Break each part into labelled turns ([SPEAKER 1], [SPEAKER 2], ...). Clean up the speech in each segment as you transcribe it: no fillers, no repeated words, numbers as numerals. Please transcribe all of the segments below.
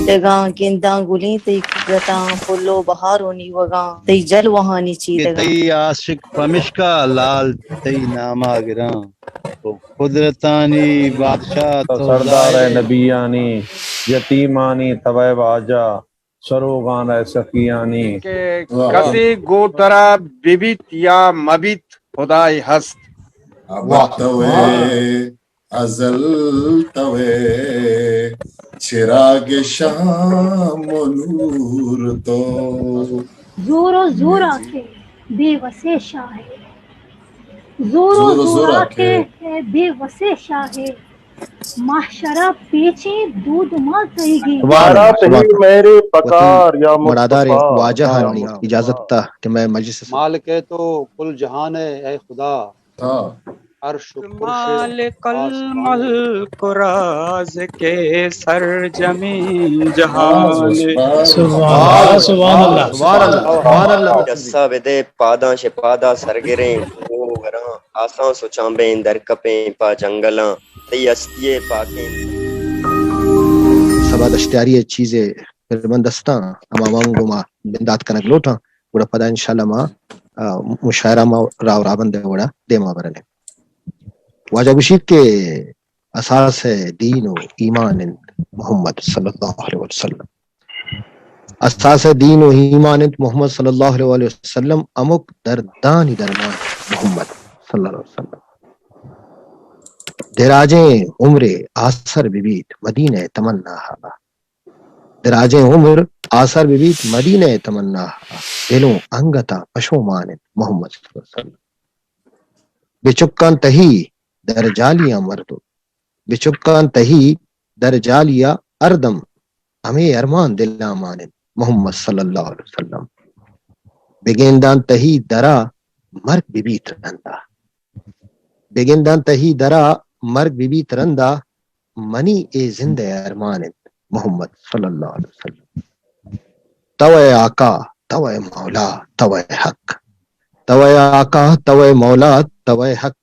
[SPEAKER 1] دگاں گنداں گلیں تی قدرتاں پلو بہارونی وگاں تی جل وہانی
[SPEAKER 2] کہ
[SPEAKER 1] چیدگاں
[SPEAKER 2] تی عاشق پمشکا لال تی نامہ گراں تو قدرتانی بادشاہ تو
[SPEAKER 3] سردار
[SPEAKER 2] ظاہر
[SPEAKER 3] نبیانی یتیمانی طوے واجہ سروغان سخیانی
[SPEAKER 4] کہ کسی گو ترا ببیت یا مبیت خدای ہست
[SPEAKER 5] ابد توے ازل توے چراغ شام و نور تو
[SPEAKER 6] زور و زور آکے بے وسے شاہ ہے، زور و
[SPEAKER 5] زور و
[SPEAKER 6] زور
[SPEAKER 5] زور
[SPEAKER 6] آکے ہے بے وسے شاہ ہے، محشرہ پیچیں دودھ ماں کہے گی
[SPEAKER 3] دوبارہ تہی میرے پکار یا
[SPEAKER 7] مرادار
[SPEAKER 3] مصطفیٰ
[SPEAKER 7] واجہ ہانی اجازت تا کہ میں مجلس سے
[SPEAKER 8] مالک تو کل جہان ہے اے خدا، عرش و فرش
[SPEAKER 9] مالک
[SPEAKER 8] آسمان ہے۔
[SPEAKER 9] الملک راز کے سرجمین جہان
[SPEAKER 10] سبحان اللہ سبحان اللہ
[SPEAKER 7] سبحان اللہ سبحان اللہ
[SPEAKER 11] جسا بدے پاداں شپادا سرگریں وہ وراں آساں سو چامبیں در کپیں پا جنگلاں تی اسکیے پاکیں
[SPEAKER 7] سبا دشتیاری چیزیں پھر من دستاں اما وانگو ما بندات کنک لوٹاں وڑا پدا انشاءاللہ ما مشاعرہ ما راو رابن دے وڑا دے ما برنے واجہ بشید کے اساس ہے دین و ایمان محمد صلی اللہ علیہ وسلم، اساس ہے دین و ایمان محمد صلی اللہ علیہ وسلم امک دردانی درمان محمد صلی اللہ علیہ وسلم دراجیں عمر آثر ببیت مدینہ تمنا دراجیں عمر آثر ببیت مدینہ تمنا دلوں انگتا پشومان محمد صلی اللہ علیہ وسلم بچکان تہی در جالیاں مردو بچکان تہی در جالیا اردم ہمیں ارمان دل امان محمد صلی اللہ علیہ وسلم بگیندان تہی درا مرگ ببیت رندا بگیندان تہی درا مرگ بی ترندہ منی اے زندہ ارمان محمد صلی اللہ علیہ وسلم توے آقا توے مولا توے حق توے آقا توے مولا توے حق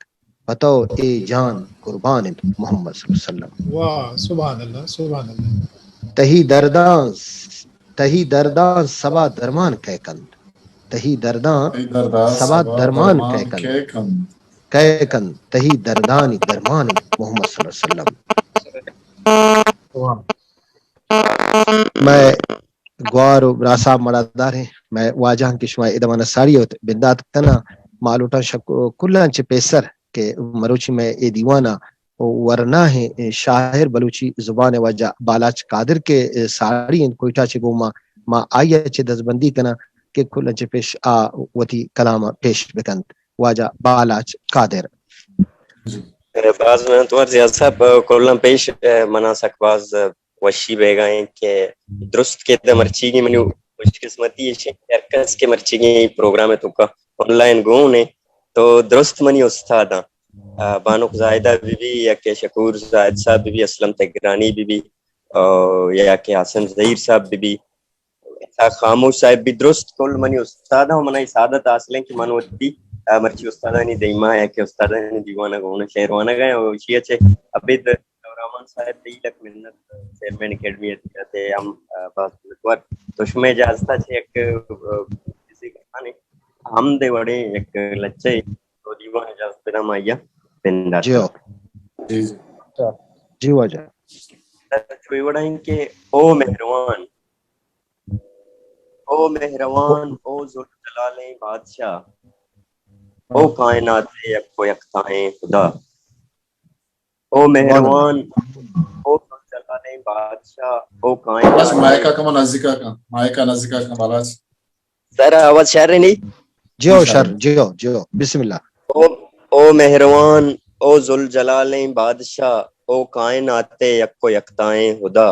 [SPEAKER 7] بتو اے جان قربان محمد صلی اللہ علیہ وسلم
[SPEAKER 10] واہ سبحان اللہ سبحان اللہ
[SPEAKER 7] تہی دردان سبا درمان کہہ کند تہی دردان سبا درمان کہہ کند کہہ کن تہی دردانی درمان محمد صلی اللہ علیہ وسلم میں گوار و براساب مرادار ہیں میں واجہ کی شما ادمان ساری ہوتے بندات کنا معلوٹا شکو کلان چے پیسر کہ مروچی میں اے دیوانا ورنہ ہیں شاعر بلوچی زبان واجہ بالاچ قادر کے ساری ہیں کوئٹا چے گو ما آئیے چے دزبندی کنا کہ کلان چے پیش وطی کلام پیش بکند واجہ بالاچ قادر
[SPEAKER 11] بعض میں تو زیادہ صاحب کولم پیش منا سک بعض وشی بے گئے کہ درست کے مرچی کی منو خوش قسمتی ہے کس کے مرچی کی پروگرام ہے تو کا آن لائن گوں نے تو درست منی استاد بانو زائدہ بی بی یا کہ شکور زائد صاحب بی بی اسلم تگرانی بی بی یا کہ حسن ظہیر صاحب بی بی خاموش صاحب بھی درست کل منی استاد ہوں منائی سعادت حاصل ہے کہ منو اتنی مرچی استادانی دیما ہے کہ استادانی دیوانا گونا شہروانا گئے اور شیعہ چھے عبید رامان صاحب دی لک منت چیئرمین اکیڈمی اتیاتے ہم باز مکور تو شمیں اجازتا چھے ایک کسی کھانے ہم دے وڑے ایک لچے تو دیوان اجازت پیدا مائیا بندار
[SPEAKER 7] جیو جیو آجا
[SPEAKER 11] چھوئی وڑا ان کے او مہروان او مہروان او ذوالجلالیں بادشاہ او کائنات یک کو یکتائیں خدا او مہروان او ذوالجلالیں بادشاہ او کائنات
[SPEAKER 5] بس مائکہ کا نزدیکا کا مائکہ نزدیکا کا بالاچ
[SPEAKER 11] سر آواز شہر رہی نہیں
[SPEAKER 7] جیو شر جیو بسم اللہ
[SPEAKER 11] او مہروان او ذوالجلالیں بادشاہ او کائنات یک کو یکتائیں خدا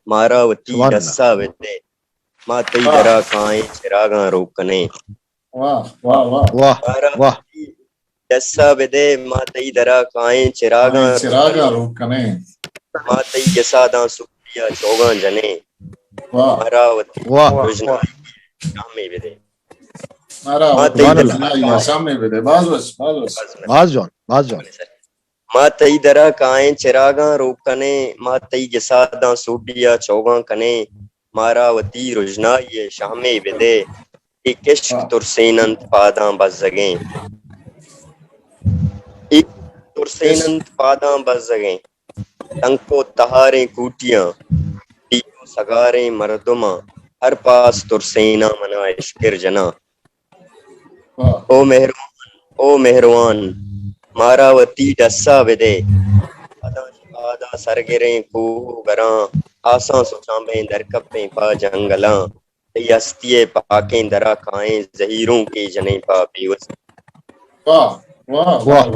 [SPEAKER 11] مارا وتی رسا وتے ما تی درا کائیں چراغاں روکنے
[SPEAKER 5] واہ واہ واہ
[SPEAKER 7] واہ واہ
[SPEAKER 11] جسا بدے ما تی درا کائیں
[SPEAKER 5] چراغاں روکنے
[SPEAKER 11] ما تی جساداں سکھیا چوگاں جنے مارا وتی روشنائی شامی بدے
[SPEAKER 5] مارا وتی روشنائی شامی بدے باز جان
[SPEAKER 11] ماں تئی درا کائیں چراغاں روکنے ماں تئی جساداں سوڈیا چوگاں کنے مارا وتی رجنائی شامے بدے ایک عشق ترسیننت پاداں بزگیں ایک ترسیننت پاداں بزگیں تنکو تہاریں کوٹیاں ڈیو سگاریں مردماں ہر پاس ترسینا منا عشقر جنا او مہروان ماراوتی ڈسا ودے آدھا سرگریں کوہ گراں آساں سچامیں درکپیں پا جنگلاں ہستیے پاکیں درا کھائیں زہیروں کے جنے پا بیوس
[SPEAKER 5] واہ واہ واہ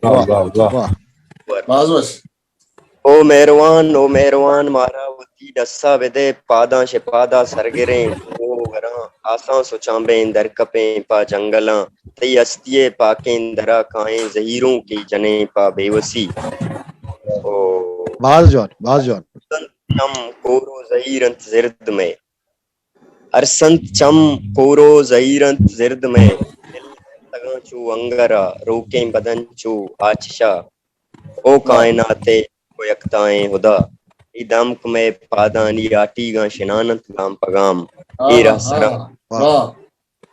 [SPEAKER 5] واہ واہ
[SPEAKER 11] او مہروان ماراوتی ڈسا ودے پاداں شپادا سرگریں کوہ گراں آساں سچامیں درکپیں پا جنگلاں تی ہستیے پاکیں درا کھائیں زہیروں کی جنے پا بیوسی
[SPEAKER 7] باز جان
[SPEAKER 11] چم کورو زہیرنت زرد میں ارسنت چم کورو زہیرنت زرد میں دل تگاں چو انگرا روکیں بدن چو آچشا او کائناتے کو یکتائیں خدا ای دمک میں پادانی آٹی گاں شنانت گام پگام ای رہ سرا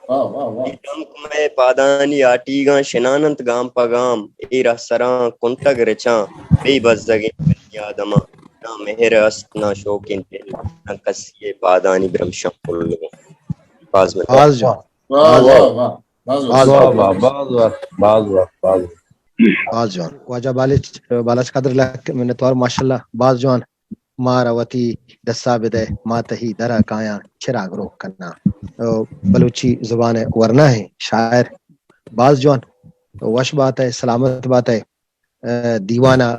[SPEAKER 11] دمک میں پادانی آٹی گاں شنانت گام پگام ای رہ سراں کنٹگ رچاں بے بزدگیں بنیادماں نہ مہر است نہ شوقین دل نہ کسیے پادانی برمشاں پلگوں باز
[SPEAKER 7] جان باز جان واجہ بالچ قدر لک میں طور ماشاءاللہ باز جان ماراوتی دسا بدے ماتہی درا کایا چراغ روک کرنا بلوچی زبان ورنہ ہے شاعر باز جان وش بات ہے سلامت بات ہے دیوانہ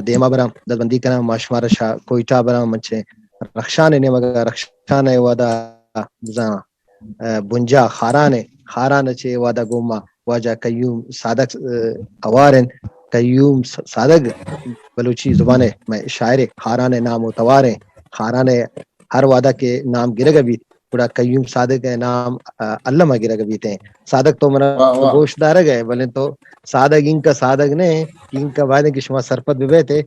[SPEAKER 7] دیما برام دبندی کرنا ماشمار شاہ کوئٹہ برام منچے رخشانے نے مگا رخشانے وادا زاں بنجا خارانے چے وادا گوما واجہ قیوم صادق اوارن قیوم صادق بلوچی زبان میں شاعر خارانے نام اتواریں خارانے ہر وعدہ کے نام گرے گا بھی بڑا قیوم صادق ہے نام علامہ گرے گا بیتے ہیں صادق تو مرا گوشت دار گئے بلے تو صادق ان کا صادق نے ان کا وعدے کی شما سرپت بھی بیتے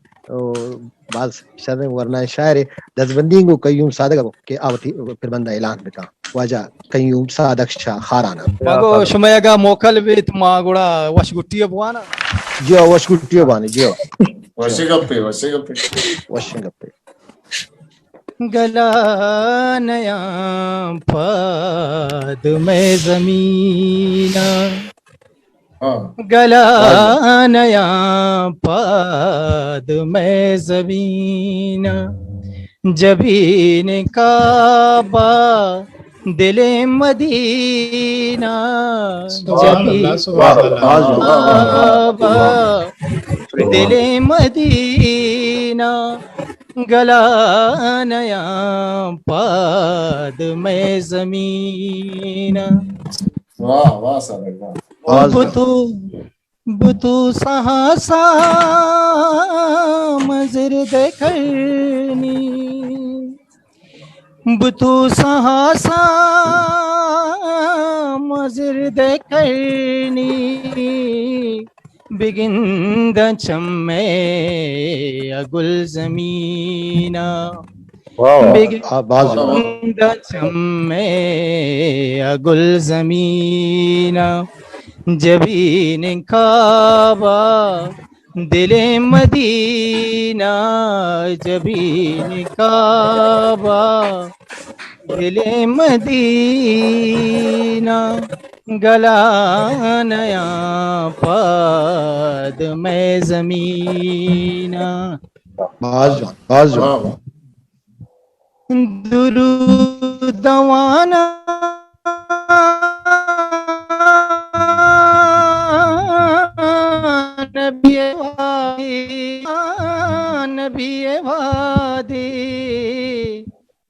[SPEAKER 7] بعض شرم ورنہ شاعر دزبندی کو قیوم صادق کے آوتی پھر بندہ اعلان بکا واجہ قیوم صادق شاہ خارانا
[SPEAKER 10] مگو شمایگا موکل بیت ما گوڑا وش گٹیو بوانا
[SPEAKER 7] جو وش گٹیو بانی جو
[SPEAKER 5] وشی گپے
[SPEAKER 10] گلا نیا پاد میں زمین گلا نیا پاد میں زمین جبین کعبہ دل مدینہ جبین کعبہ دل مدینہ گلا نیا پاد میں زمین بتو سہاسا منظر دیکھنی بتو سہاسا منظر دیکھنی بگند چمے گل زمینہ بگند چمے گل زمینہ جبین کعبہ دل مدینہ جبین کعبہ دل مدینہ گلا نیا پاد میں زمین درود دوانا نبی وادی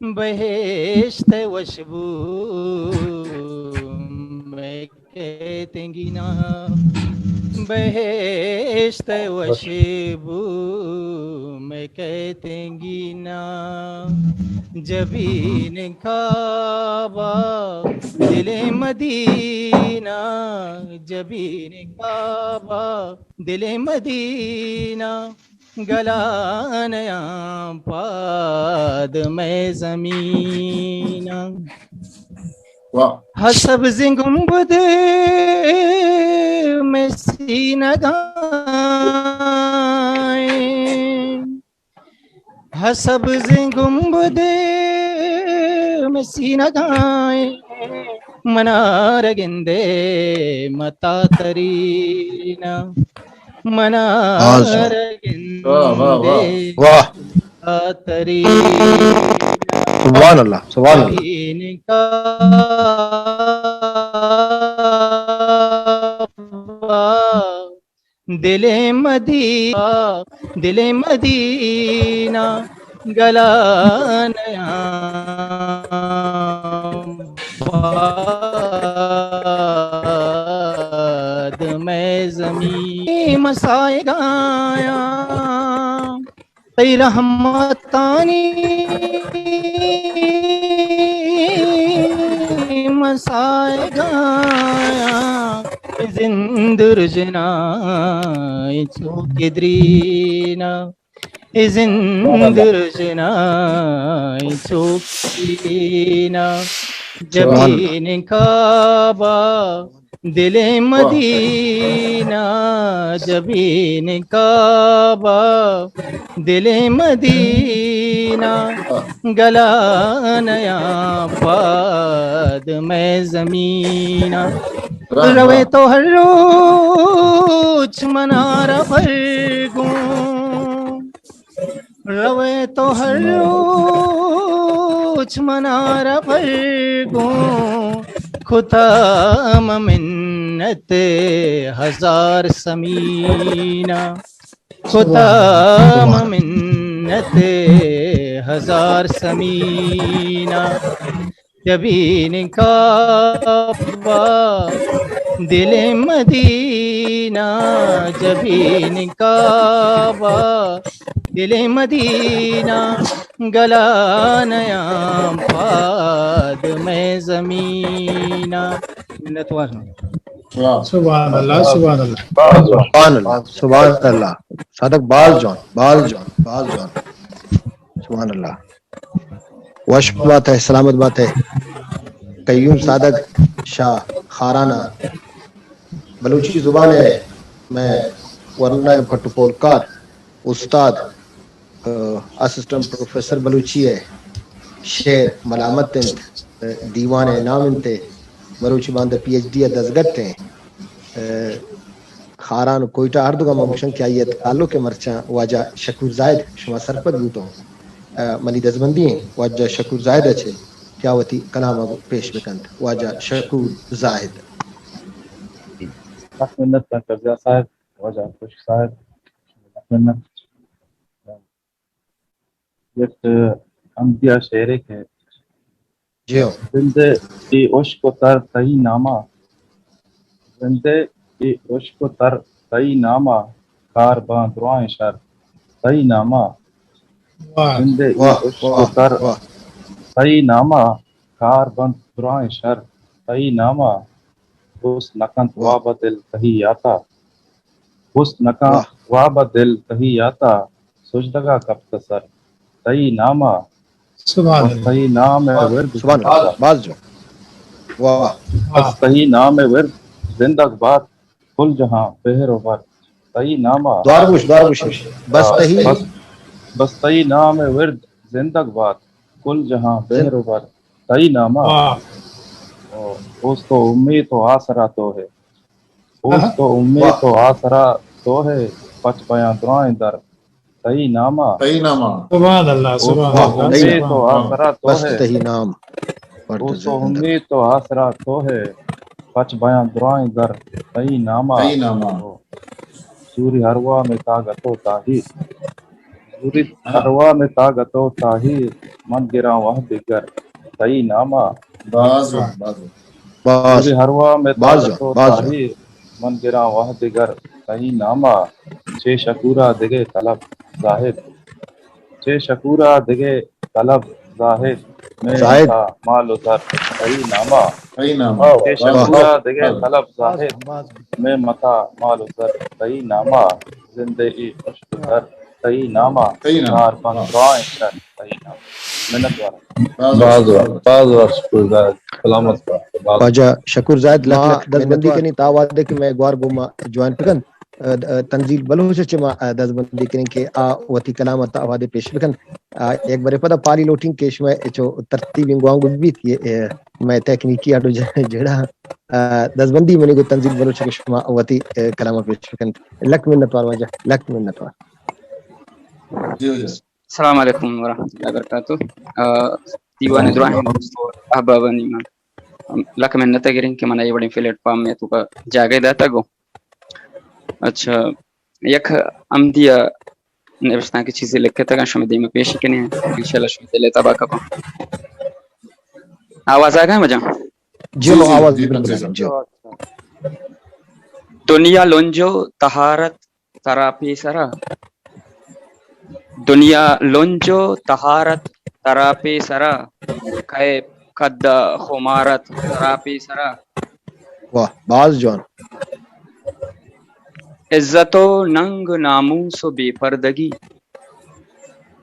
[SPEAKER 10] بہشت وشبو میں کہتے گی نا بہشت وشبو میں کہتے گی نا جبین کعبہ دل مدینہ، جبین کعبہ دل مدینہ، گلا نیا پاد میں زمین، حسب گنبد میں سینہ گائیں، حسب گنبد میں سینہ گائیں، منار گندے متا ترینا، منار گندے متا ترینا،
[SPEAKER 7] سبحان اللہ سبحان اللہ.
[SPEAKER 10] دل مدینہ، دل مدینہ، گلا نیا باد میں زمین، مسائے گایا ای رحمتانی، مسائے گایا زندر جنائی چوک درینا، زندر جنائی چوک درینا، جبین کعبہ دل مدینہ، جبین کعبہ دل مدینہ، گلا نیا پاد میں زمینہ، روے تو ہر روز منارہ بھرگوں، روے تو ہر روز منارہ بھرگوں، ختام منت ہزار سمینہ، ختام منت ہزار سمینہ، جبین کعبہ دل مدینہ، جبین کعبہ دل مدینہ، گلا نیا پاد میں زمینہ.
[SPEAKER 12] سبحان اللہ سبحان اللہ
[SPEAKER 7] سبحان اللہ سبحان اللہ. صادق بال جان بال جان بال جان، سبحان اللہ. وشک بات ہے، سلامت بات ہے. قیوم صادق شاہ خارانہ بلوچی زبان ہے. میں ورنہ پھٹپولکار استاد اسسٹنٹ پروفیسر بلوچی ہے. شعر ملامت دیوان نام انتے بلوچی باندھ پی ایچ ڈی دزگت ہیں. خاران کوئٹہ اردو کا ممشن کیا یہ تعلق کے مرچاں واجہ شکور زائد شما سرپت بوتوں منی دزبندی ہیں. واجہ شکور زائد اچھے کیا ہوتی کلام پیش بکند. واجہ شکور زائد.
[SPEAKER 3] منت کا قبضہ صاحب، واجہ خوش صاحب، منت ایک امدیہ شعر ہے.
[SPEAKER 7] جی ہو.
[SPEAKER 3] زندے ای عشق و تر تئی نامہ، زندے ای عشق و تر تئی نامہ، کار باں دعائیں شر تئی نامہ، زندے ای عشق و تر تئی نامہ، کار بند دعائیں شر تئی نامہ، اس نکن واب دل تہی آتا، اس نکن واب دل تہی آتا، سجدگا کب تسر تئی نامہ،
[SPEAKER 12] سبحان اللہ
[SPEAKER 3] تئی نام ورد
[SPEAKER 7] سبحان اللہ باز جو واہ.
[SPEAKER 3] بس تہی نام ورد زندگ بات کل جہاں بہر و بر تئی نامہ،
[SPEAKER 7] دوارگوش دوارگوش بس تہی
[SPEAKER 3] بس تئی نام ورد زندگ بات کل جہاں بہر و بر تئی نامہ، اس تو امید و آسرا تو ہے، اس تو امید و آسرا تو ہے، پچ بیاں دعائیں در تئی نامہ،
[SPEAKER 12] سبحان اللہ سبحان اللہ
[SPEAKER 3] امید تو آسرا تو
[SPEAKER 7] بس
[SPEAKER 3] ہے،
[SPEAKER 7] تہی نام
[SPEAKER 3] اس تو امید تو آسرا تو ہے، پچ بیاں دعائیں در تئی نامہ، سوری ہروا میں طاقت و تاہیر، سوری ہروا میں طاقت و تاہیر، من گراں وہ دیگر تئی نامہ، سوری ہروا میں طاقت و تاہیر، من گراں وہ دیگر تئی نامہ، چھ شکورہ دگے طلب زاہد، چھ شکورہ دگے طلب زاہد میں
[SPEAKER 7] زاہد
[SPEAKER 3] تھا مال و زر صحیح نامہ
[SPEAKER 5] صحیح نام
[SPEAKER 3] کہ شکورہ دگے طلب زاہد میں متا مال و زر صحیح نامہ زندگی عشق در صحیح نامہ
[SPEAKER 5] صحیح نام
[SPEAKER 3] کار بند دعائیں شر صحیح نامہ منت والا
[SPEAKER 5] بعض سلامت
[SPEAKER 7] خواجہ شکور زاہد لکھ لکھ دزبندی کنی تاواد کہ میں گوار بوما جوان پکن تنزیل بلوچ چما دزبندی کنی کہ آ وتی کلام تاواد پیش پکن ایک بار پتہ پاری لوٹنگ کیش میں جو ترتیب گوانگ بھی تھی میں تکنیکی اٹو جڑا دزبندی میں کو تنزیل بلوچ کے شما وتی کلام پیش پکن لک منت وار وجہ لک منت وار.
[SPEAKER 9] السلام علیکم ورحمۃ اللہ وبرکاتہ. دیوان ابراہیم احباب ایمان لک منت گرین کہ من ای بڑی پلیٹ فارم میں تو کا جاگے داتا گو. اچھا یک امدیا نوشتہ کی چیزیں لکھے تھا شمی دی میں پیش کرنی ہے انشاءاللہ شمی دی لیتا باقا کو. آواز آگا ہے مجھا؟
[SPEAKER 7] جی آواز جی.
[SPEAKER 9] دنیا لنجو طہارت تراپی سرا دنیا لنجو طہارت تراپی سرا کئے قد خمارت تراپی سرا.
[SPEAKER 7] واہ باز جوان.
[SPEAKER 9] عزت و ننگ ناموس و بے پردگی.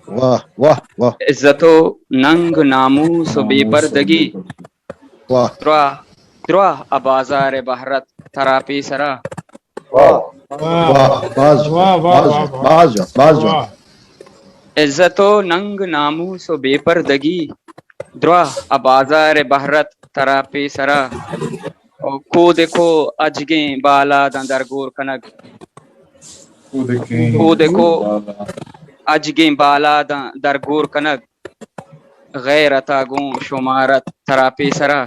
[SPEAKER 7] واہ واہ واہ.
[SPEAKER 9] عزت و ننگ ناموس و بے پردگی.
[SPEAKER 7] واہ.
[SPEAKER 9] درا ابازار بحرت تراپی سرا.
[SPEAKER 7] واہ باز باز جوان.
[SPEAKER 9] عزت و ننگ ناموس و بے پردگی درا ابازار بحرت تراپی سرا. کو دیکھو اجگیں بالا دندر گور کنگ. کو دیکھو اجگیں بالا در گور کنگ غیرتا گوں شمارت تراپی سرا.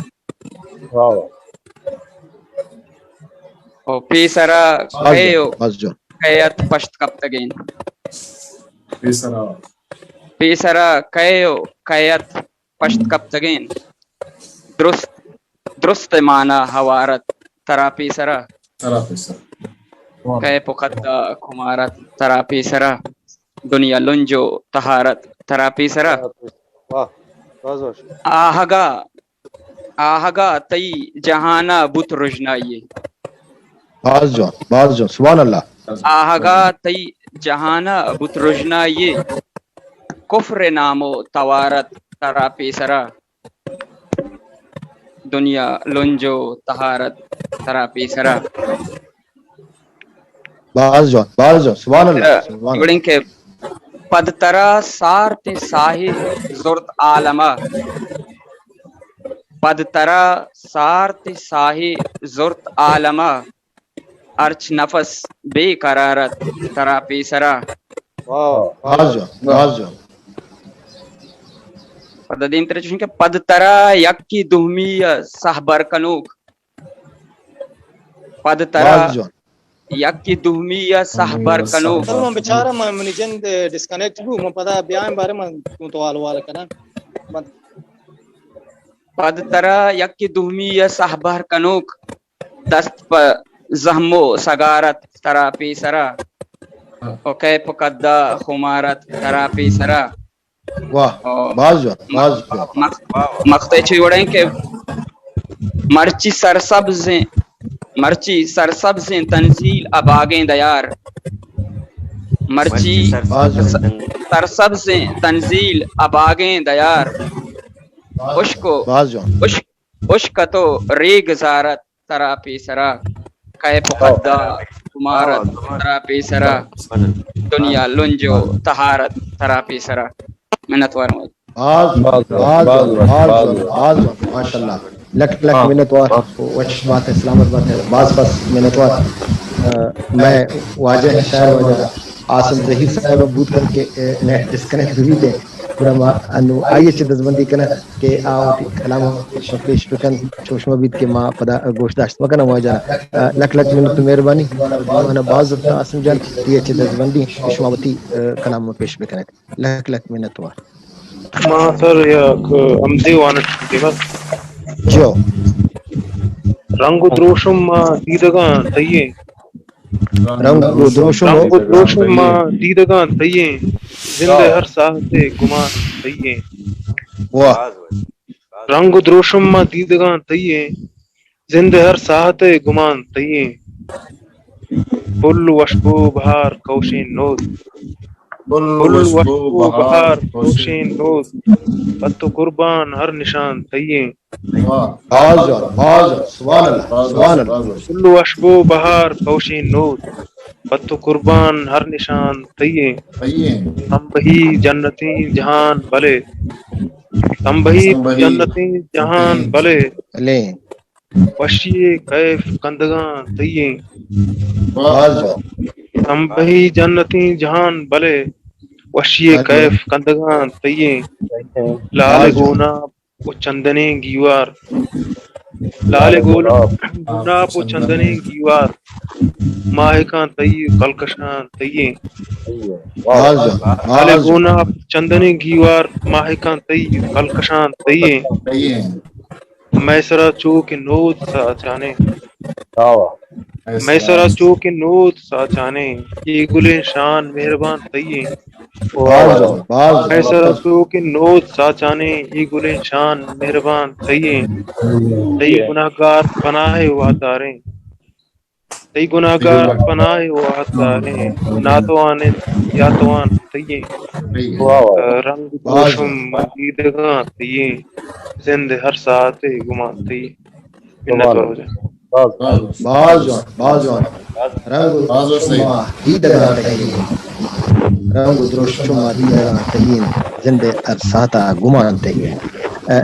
[SPEAKER 9] او پی سرا قیت پشت کب تگین. پی سرا قیت پشت کب تگین درست مانا حوارت تراپی سرا. کئے پقدہ کمارت تراپی سرا دنیا لنجو طہارت تراپی سرا. آہگا تئی جہانا بت رجنائیے.
[SPEAKER 7] باز جوان سبحان اللہ.
[SPEAKER 9] آہگا تئی جہانا بت رجنائیے کفر نامو توارت تراپی سرا دنیا لنجو طہارت تراپی سرا.
[SPEAKER 7] باز جوان سبحان اللہ.
[SPEAKER 9] بڑھیں کہ پد ترا سارت ساہی زرد عالمہ. پد ترا سارت ساہی زرد عالمہ ارچ نفس بے قرارت تراپی سرا.
[SPEAKER 7] باز جوان.
[SPEAKER 9] پددین ترے چوشن کہ پد ترا یکی دہمی سہبر کنوک. پد ترا یکی دہمی سہبر کنوک.
[SPEAKER 10] من بیچارہ من جن ڈسکنیکٹ ہوں من پتہ بیان بارے من تو آل کرنا.
[SPEAKER 9] پد ترا یکی دہمی سہبر کنوک دست پر زہمو سگارت تراپی سرا. اوکے پقدہ خمارت تراپی سرا.
[SPEAKER 7] واہ باز جوان.
[SPEAKER 9] مقطع چھوڑیں کہ مرچی سرسبزیں تنزیل اباگیں دیار. مرچی سرسبزیں تنزیل اباگیں دیار. عشق تو ریگ زارت تراپی سرا کئے پقدہ کمارت تراپی سرا دنیا لنجو طہارت تراپی سرا. منت وار
[SPEAKER 7] ماشاءاللہ لک منت وار. وش بات ہے سلامت بات ہے. باز منت وار. میں واجہ شاعر واجہ آسم ظہیر صاحب بود کر کے ڈسکنیکٹ ہوئی تھے پورا انو آئیے چھ دزبندی کنا کہ آوتی کلام شکریش پکن چوشمہ بیت کے ماں پدا گوشت داشت مکنا واجہ لک منت مہربانی. دیوانا باز آسم جان یہ چھ دزبندی شماوتی کلام پیش بکنے لک منت وار.
[SPEAKER 13] ماں سر یک امدی وانت دیوان
[SPEAKER 7] جو
[SPEAKER 13] رنگ دروشم دیدگان تیئے.
[SPEAKER 7] رنگ
[SPEAKER 13] دروشم دیدگان تیئے زندہ ہر ساحت گمان تیئے.
[SPEAKER 7] واہ
[SPEAKER 13] رنگ دروشم دیدگاں تیے زندہ ہر ساحت گمان تیے پل وشبو بہار کوشین نوز
[SPEAKER 5] بل
[SPEAKER 13] پل
[SPEAKER 5] وشبو
[SPEAKER 13] وشبو
[SPEAKER 5] بہار
[SPEAKER 13] بہار
[SPEAKER 5] خوشی
[SPEAKER 13] کوشین نوز پتو قربان ہر نشان تیے
[SPEAKER 5] واہ
[SPEAKER 7] باز جان باز جان سبحان اللہ
[SPEAKER 5] باز
[SPEAKER 7] سبحان
[SPEAKER 5] باز
[SPEAKER 7] اللہ
[SPEAKER 5] باز
[SPEAKER 13] پل وشبو بہار کوشین نوز پتو قربان ہر نشان تیے
[SPEAKER 5] آئیے
[SPEAKER 13] ہم بہی جنتی جہان بلے ہم بہی
[SPEAKER 5] سن بھائی
[SPEAKER 13] جنتی جہان بلے
[SPEAKER 7] لے
[SPEAKER 13] وشی کیف کندگاں تیے
[SPEAKER 5] واہ
[SPEAKER 7] باز جان
[SPEAKER 13] ہم بہی جنتی جہان بلے وشی
[SPEAKER 7] بلے
[SPEAKER 13] کیف کندگاں تیے لال
[SPEAKER 7] باز جان
[SPEAKER 13] گونا و چندنے گیوار لال گونا و چندنے گیوار ماہکاں تئی کلکشاں تیے
[SPEAKER 7] باز جان
[SPEAKER 13] لال
[SPEAKER 7] باز جان
[SPEAKER 13] گونا چندنے گیوار ماہکاں تئی کلکشاں تیے
[SPEAKER 5] آئیے
[SPEAKER 13] میسرا چوک نوت سا چانے
[SPEAKER 5] ایسا
[SPEAKER 13] میسرا چوک نوت سا چانے یہ گلے شان مہربان تیے
[SPEAKER 7] باز جان باز جان
[SPEAKER 13] میسرا چوک نوت سا چانے یہ گلے شان مہربان تیے تئی گناہ گار پناہ واداریں تئی گناہ گار پناہ واداریں ناتوان یاتوان تیے رنگ
[SPEAKER 7] باز
[SPEAKER 13] دوشم
[SPEAKER 7] جان
[SPEAKER 13] دیدگاں تیے زند ہر ساعت گمان تیے منت اور ہو جائے
[SPEAKER 7] باز جان باز جان رنگ
[SPEAKER 5] باز صحیح
[SPEAKER 7] شما دیدگاں تہین رنگ دروش شما دیدگاں تہین زندے ارساتا گمان تہین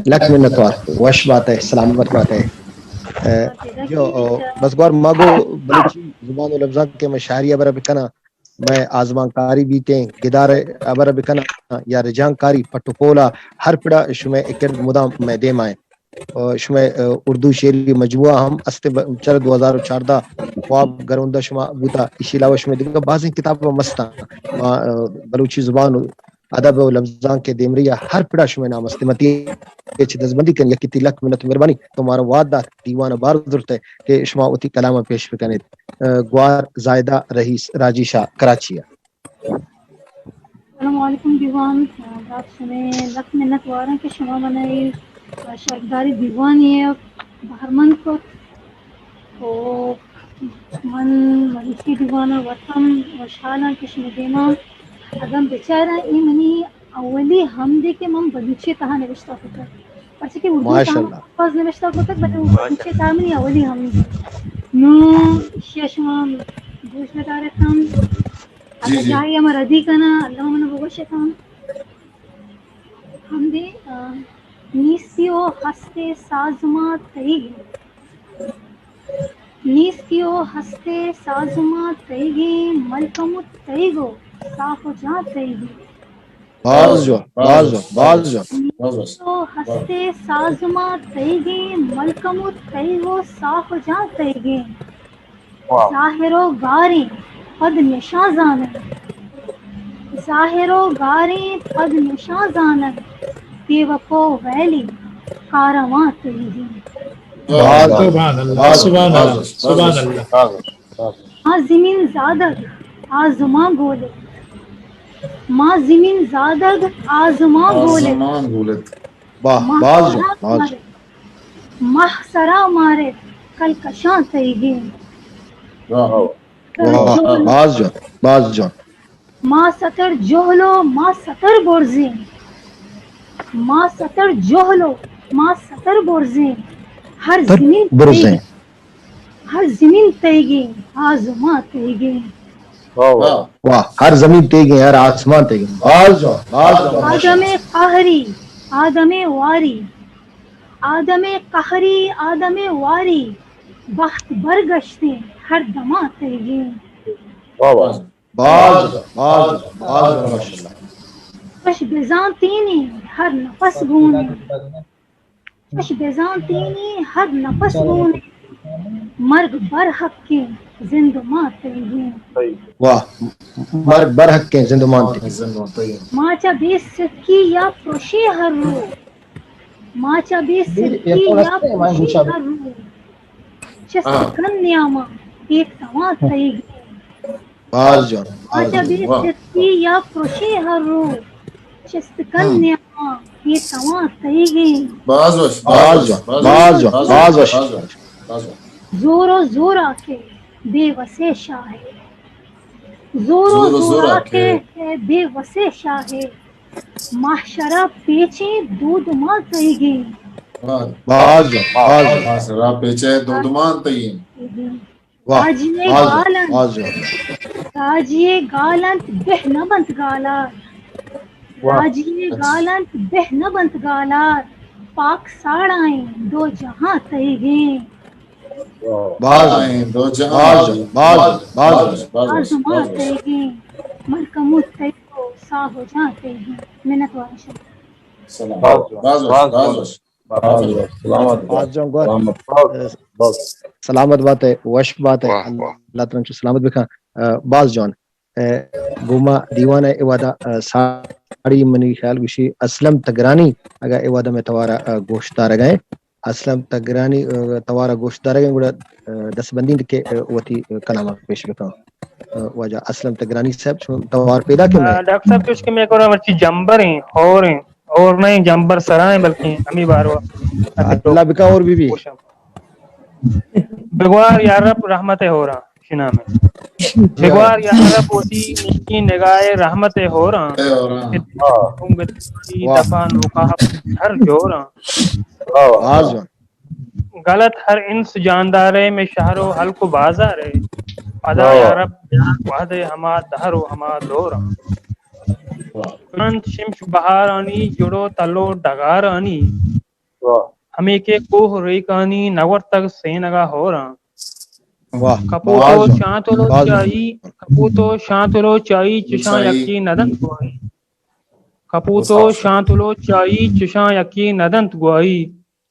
[SPEAKER 7] لک منتوار وش بات ہے سلامت بات ہے جو بس گور ماگو بلوچی زبان و لفظان کے میں شاعری ابر بکنا میں آزمان کاری بیتے گدار ابر بکنا یا رجان کاری پٹوپولا ہر پڑا شمع اکرد مدام میں دے مائیں شمع اردو شعری مجموعہ ہم است چر 2014 خواب گروندہ شما بوتا اسی علاوہ شمع دیگر بعضی کتاب مستاں بلوچی زبان ادب و لفظان کے دیمریہ ہر پڑا شمع نام استمتی چھ دزبندی کن یکی تلک منت مہربانی تمہارا وعدہ دیوان بار ضرورت ہے کہ شما اتی کلام پیش بکنے گوار زائدہ رئیس راجی شاہ کراچی
[SPEAKER 6] السلام علیکم دیوان بات سنیں لکھ منت وارن کے شما منائی شرکداری دیوان یہ بہرمن کو تو من مریضی دیوان وطن وشحالا کے شما دیما اگر بیچارہ ای منی اولی حمدے کے من بلوچی تہا نوشتہ ہوتا پرچہ کہ اردو
[SPEAKER 7] ماشاء
[SPEAKER 6] تہا
[SPEAKER 7] اللہ
[SPEAKER 6] پاس نوشتہ ہوتا بلے بلوچی تہا منی اولی حمدے نو شما گوش بتا رہتا ہم
[SPEAKER 5] جی
[SPEAKER 6] اگر
[SPEAKER 5] جی
[SPEAKER 6] جاہی ہمیں ردی کنا اللہ منہ بگوشتا ہم دے نیسیو ہستے سازما تیگی نیسیو ہستے سازما تیگی ملکمت تیگو صاف جا تیگی
[SPEAKER 7] باز جو باز جو باز جو
[SPEAKER 6] نیسیو ہستے سازما تیگی ملکمت تیگو صاف جا تیگی ظاہر و گاری پد نشاں زانن ظاہر و گاری پد نشاں زانن بے وفو ویلی کارواں تیگی
[SPEAKER 12] سبحان اللہ سبحان اللہ سبحان اللہ
[SPEAKER 6] ماں زمین زادگ آزماں گولے ماں زمین زادگ آزماں گولے
[SPEAKER 5] آزمان گولت
[SPEAKER 7] واہ
[SPEAKER 6] ماہ
[SPEAKER 7] باز جو
[SPEAKER 6] سرا
[SPEAKER 7] باز
[SPEAKER 6] مارے ماہ سرا مارے کل کشاں تیگی
[SPEAKER 5] واہ
[SPEAKER 7] واہ باز جو باز جو
[SPEAKER 6] ماں ستر جوہلو ماں ستر برزیں ماں ستر جوہلو ماں ستر برزیں ہر
[SPEAKER 7] تر
[SPEAKER 6] زمین
[SPEAKER 7] برزیں
[SPEAKER 6] تیگی ہر زمین تیگی آزماں تیگی
[SPEAKER 5] واہ
[SPEAKER 7] واہ ہر زمین تیگی ہر آسمان تیگی باز جو باز جو
[SPEAKER 6] آدم قہری آدم واری آدم قہری آدم واری بخت برگشتے ہر دماں تیگی
[SPEAKER 7] باز باز جو باز جو ماشاءاللہ
[SPEAKER 6] خوش بزاں تینی ہر نفس گونے خوش بزاں تینی ہر نفس گونے مرگ برحق کے زند ماں تیگی
[SPEAKER 7] واہ مرگ برحق کے زندو مانتے
[SPEAKER 6] ماچا بیس سکی یا پروشی ہر رو ماچا بیس سکی یا پروشی ہر رو چست کن نیاما ایک تمام تیگی
[SPEAKER 7] باز جو
[SPEAKER 6] ماچا بیس سکی یا پروشی ہر رو شستکن نعما یہ تمام تیگی زور و زور آکے بے وسے شاہ زور و زور آکے بے وسے شاہ محشرہ پیچھے دودھ ماں تیگی
[SPEAKER 5] پیچھے دودمان تئین
[SPEAKER 6] راجیے گالنت بہ نبنت گالار راجیے گالنت بہ نبنت گالار پاک ساڑائیں دو جہاں تیگیں
[SPEAKER 5] دو
[SPEAKER 6] آزماں تیگیں مرکموت تیگو ساہو جہاں تیگیں منت واشا
[SPEAKER 7] سلامت بات ہے وشک بات ہے اللہ تعالیٰ سے سلامت بکھا باز جان گوما دیوان ہے ایوادا ساڑی منی خیال گوشی اسلم تگرانی اگر ایوادا میں توارا گوشتار گئے اسلم تگرانی توارا گوشتار گئے گوڑا دس بندین کے واتی کلامہ پیش بکا واجہ اسلم تگرانی صاحب توار پیدا کیوں ہے
[SPEAKER 14] ڈاکٹر صاحب کچھ کہ میں کہوں مرچی جمبر ہیں اور نہیں جمبر سرائیں بلکہ امی بارو
[SPEAKER 7] اللہ بکا اور بھی
[SPEAKER 14] بگوار یا رب رحمت ہو رہا شنا میں بگوار یا رب ہوتی نیکی نگاہ رحمت ہو رہا دفعہ نوکا ہر جو رہا غلط ہر انس جاندارے میں شہر و حلق و بازار ہے ادا یا رب وحد ہما دہر و ہما دورا ترنت شمش بہار آنی جڑو تلو ڈگار آنی ہمیں کے کوہ ریکانی نور تک سینگا ہو رہا کپوتو شانتلو چائی چشاں یکی ندنت گوائی کپوتو شانتلو چائی چشاں یکی ندنت گوائی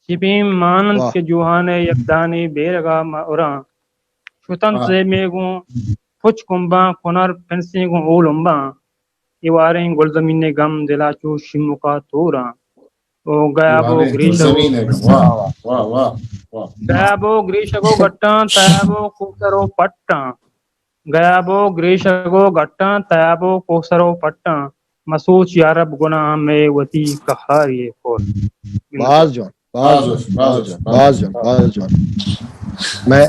[SPEAKER 14] چپیم مانند کے جوہانے یکدانی بیرگا مورا شتن سے میگوں پچ کمباں کنر پنسی گوں اولمباں ایواریں گل زمین غم دلا چو شمکا تورا او گیا بو گریشگو گٹاں تیابو کوسرو پٹاں گیا بو گریشگو گٹاں تیابو کوسرو پٹاں مسوچ یا رب گناہ میں وتی کہاری کھول
[SPEAKER 7] باز جان میں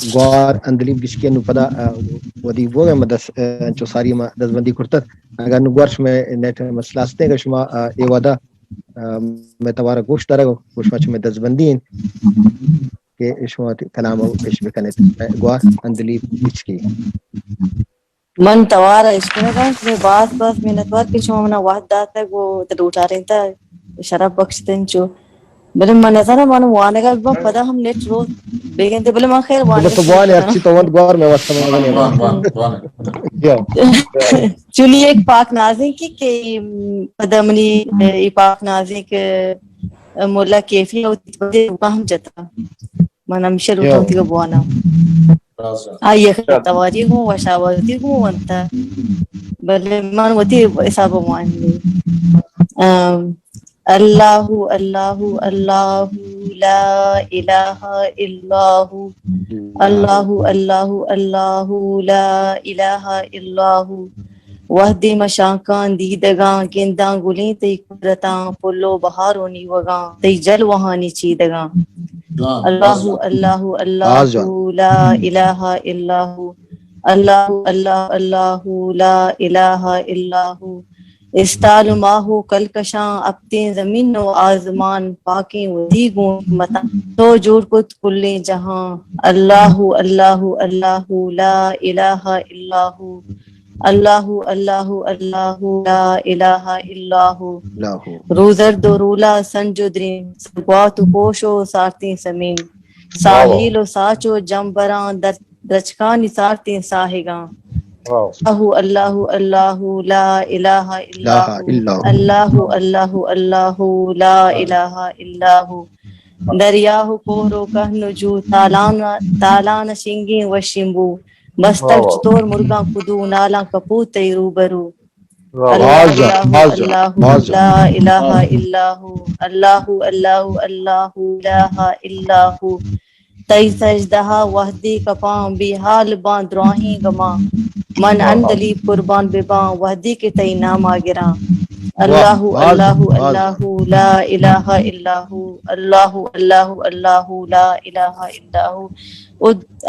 [SPEAKER 7] گوار اندلیب گشکے نو پدا ودی وہ میں دس جو ساری ما دس بندی کرتا اگر نو گورش میں نیٹ مسلاستے کہ شما ای ودا میں توارا گوشت دارا گوشت ما میں دس بندی کہ شما کلام پیش بکنے گوار اندلیب گشکے
[SPEAKER 1] من توارا اشکنا میں باس میں نتوار کہ شما منا واحد داتا گو تدوٹا رہتا شراب بخشتن چو بلے من نظر مانو وانے کا بھی پتا ہم نیٹ رو بیگن تے بلے من خیر وانے
[SPEAKER 7] تو وانے اچھی تو وند گوار میں واسطہ
[SPEAKER 1] چلی ایک پاک نازیں کی کہ پدمنی پاک نازیں کہ مولا کیفی ہوتی ہم جتا من ہمیشہ روتا ہوتی کا بوانا آئیے خیر تواری ہوں وشاورتی ہوں وانتا بلے من ہوتی حساب موان لی اللہ اللہ اللہ لا الہ الا ہو اللہ اللہ اللہ لا الہ الا ہو وحدی مشاکان دیدگاں گنداں گلیں تی قدرتاں پلو بہارونی وگاں تی جل وہانی چیدگاں اللہ اللہ اللہ لا الہ الا ہو اللہ اللہ اللہ لا الہ الا ہو استال ماہو کلکشاں اپتے زمین و آزمان پاکیں ودیگوں متا تو جوڑ کت کلیں جہاں اللہ اللہ اللہ لا الہ الا ہو اللہ اللہ اللہ لا الہ الا ہو روزر دو رولا سنجو درین سگواتو پوشو سارتیں سمین ساحیل و ساچو جمبران درچکانی سارتیں ساہگاں اللہ اللہ لا الہ الا اللہ اللہ اللہ لا الہ الا ہو دریاہ کورو کہنو جو تالان شنگیں وشمبو بستر چطور مرگاں کدو نالاں کپوتے روبرو اللہ اللہ لا الہ الا ہو اللہ اللہ اللہ لا الہ ہو تی سجدہا وحدی کپاں بھی حال بان دراہیں گماں من اندلی قربان بباں وحدی کے تی نام آگراں اللہ
[SPEAKER 7] بعض
[SPEAKER 1] اللہ
[SPEAKER 7] بعض
[SPEAKER 1] اللہ لا الہ الا ہو اللہ اللہ اللہ لا الہ الا ہو.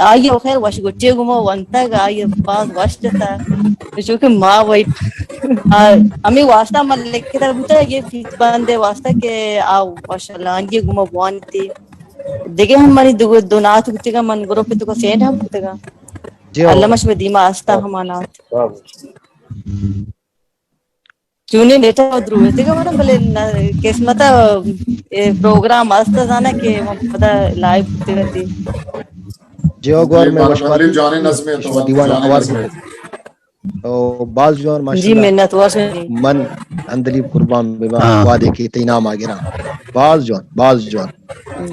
[SPEAKER 1] آیه خیر واش قلتيكم وانتاga آیه بعض واشتتا شوف ما وای امی واسطہ ملک کی طرف ہوتا ہے یہ فیس بندے واسطہ کہ آو ماشاءاللہ انجی گما بوانتی دیگه هم mani donat kutiga man grup to send ham kutiga
[SPEAKER 7] جیو
[SPEAKER 1] Allah mash bedima asta hamanat چونی نیٹا درو تیگا منا بلے قسمتا پروگرام asta زانا کہ پتا لائیو تیگا تی
[SPEAKER 7] جیو گور میں
[SPEAKER 5] مانا
[SPEAKER 7] وشوات
[SPEAKER 5] تکلیف جانے نظمیں تو
[SPEAKER 7] دیوان
[SPEAKER 5] جانے
[SPEAKER 7] اوار
[SPEAKER 5] نظمیں
[SPEAKER 7] او باز جوان
[SPEAKER 1] جی
[SPEAKER 7] ماشاءاللہ
[SPEAKER 1] منت واسنی
[SPEAKER 7] من اندلیب قربان بما
[SPEAKER 2] ہاں
[SPEAKER 7] وعدے کی تینام آگرا باز جوان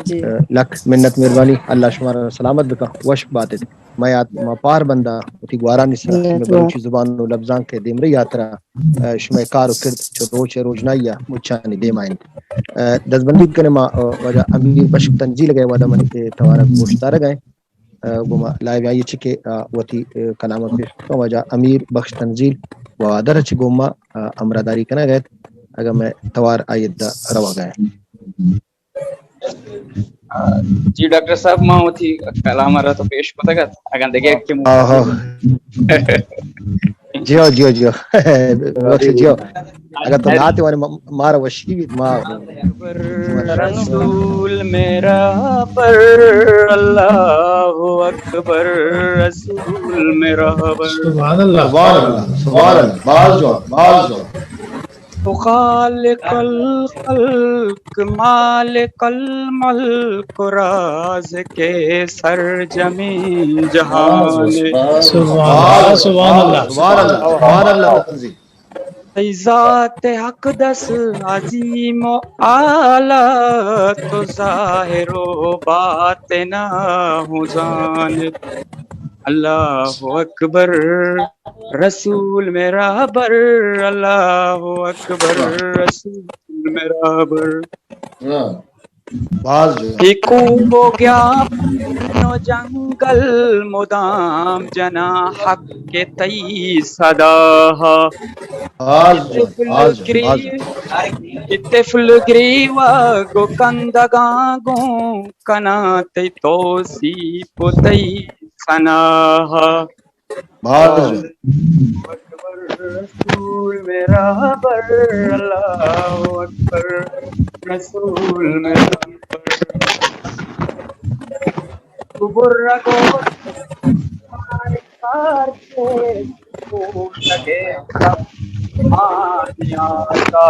[SPEAKER 1] جی
[SPEAKER 7] لکھ منت مہربانی اللہ شمار سلامت بکا وش بات ہے میں ما پار بندہ اتی گوارا نسا شمع بلوچی زبان و لفظان کے دیمری یاترا شمع کار و کرد چو روجنائیا مچانی دیم آئند دزبندید کنے ما وجہ امیر بشک تنزیل گئے وعدہ منی توارا گوشتارا گئے گما لائیو آئی چکے وتی کلام پیش تو وجہ امیر بخش تنزیل وعدہ چ گما امراداری کنا گئے اگر میں توار آیت دا روا گئے
[SPEAKER 9] جی ڈاکٹر صاحب ماں تھی کلام رہا تو پیش کو تک اگر دیکھے کہ
[SPEAKER 7] جیو بخش جیو اگر تو لاتے والے مارا وشیوید ما
[SPEAKER 9] رسول میرا پر اللہ اکبر رسول میرا پر
[SPEAKER 12] سبحان اللہ
[SPEAKER 5] سبحان اللہ باز جو
[SPEAKER 9] تو خالق الخلق مالک الملک راز کے سرجمین جہان
[SPEAKER 12] سبحان اللہ
[SPEAKER 9] ای ذات حق دس عظیم و اعلی تو ظاہر و باطن ہوں جانب اللہ اکبر رسول میرا بر اللہ اکبر رسول میرا بر کوب و گیا و جنگل مدام جنا حق کے تئی صدا طفل گریوا گو کندگاں گو کنا تی توصیف تی سناہ اکبر رسول میرا بر اللہ اکبر رسول میرا بر تو برگو کار کے پوچھ لگے مانیاتا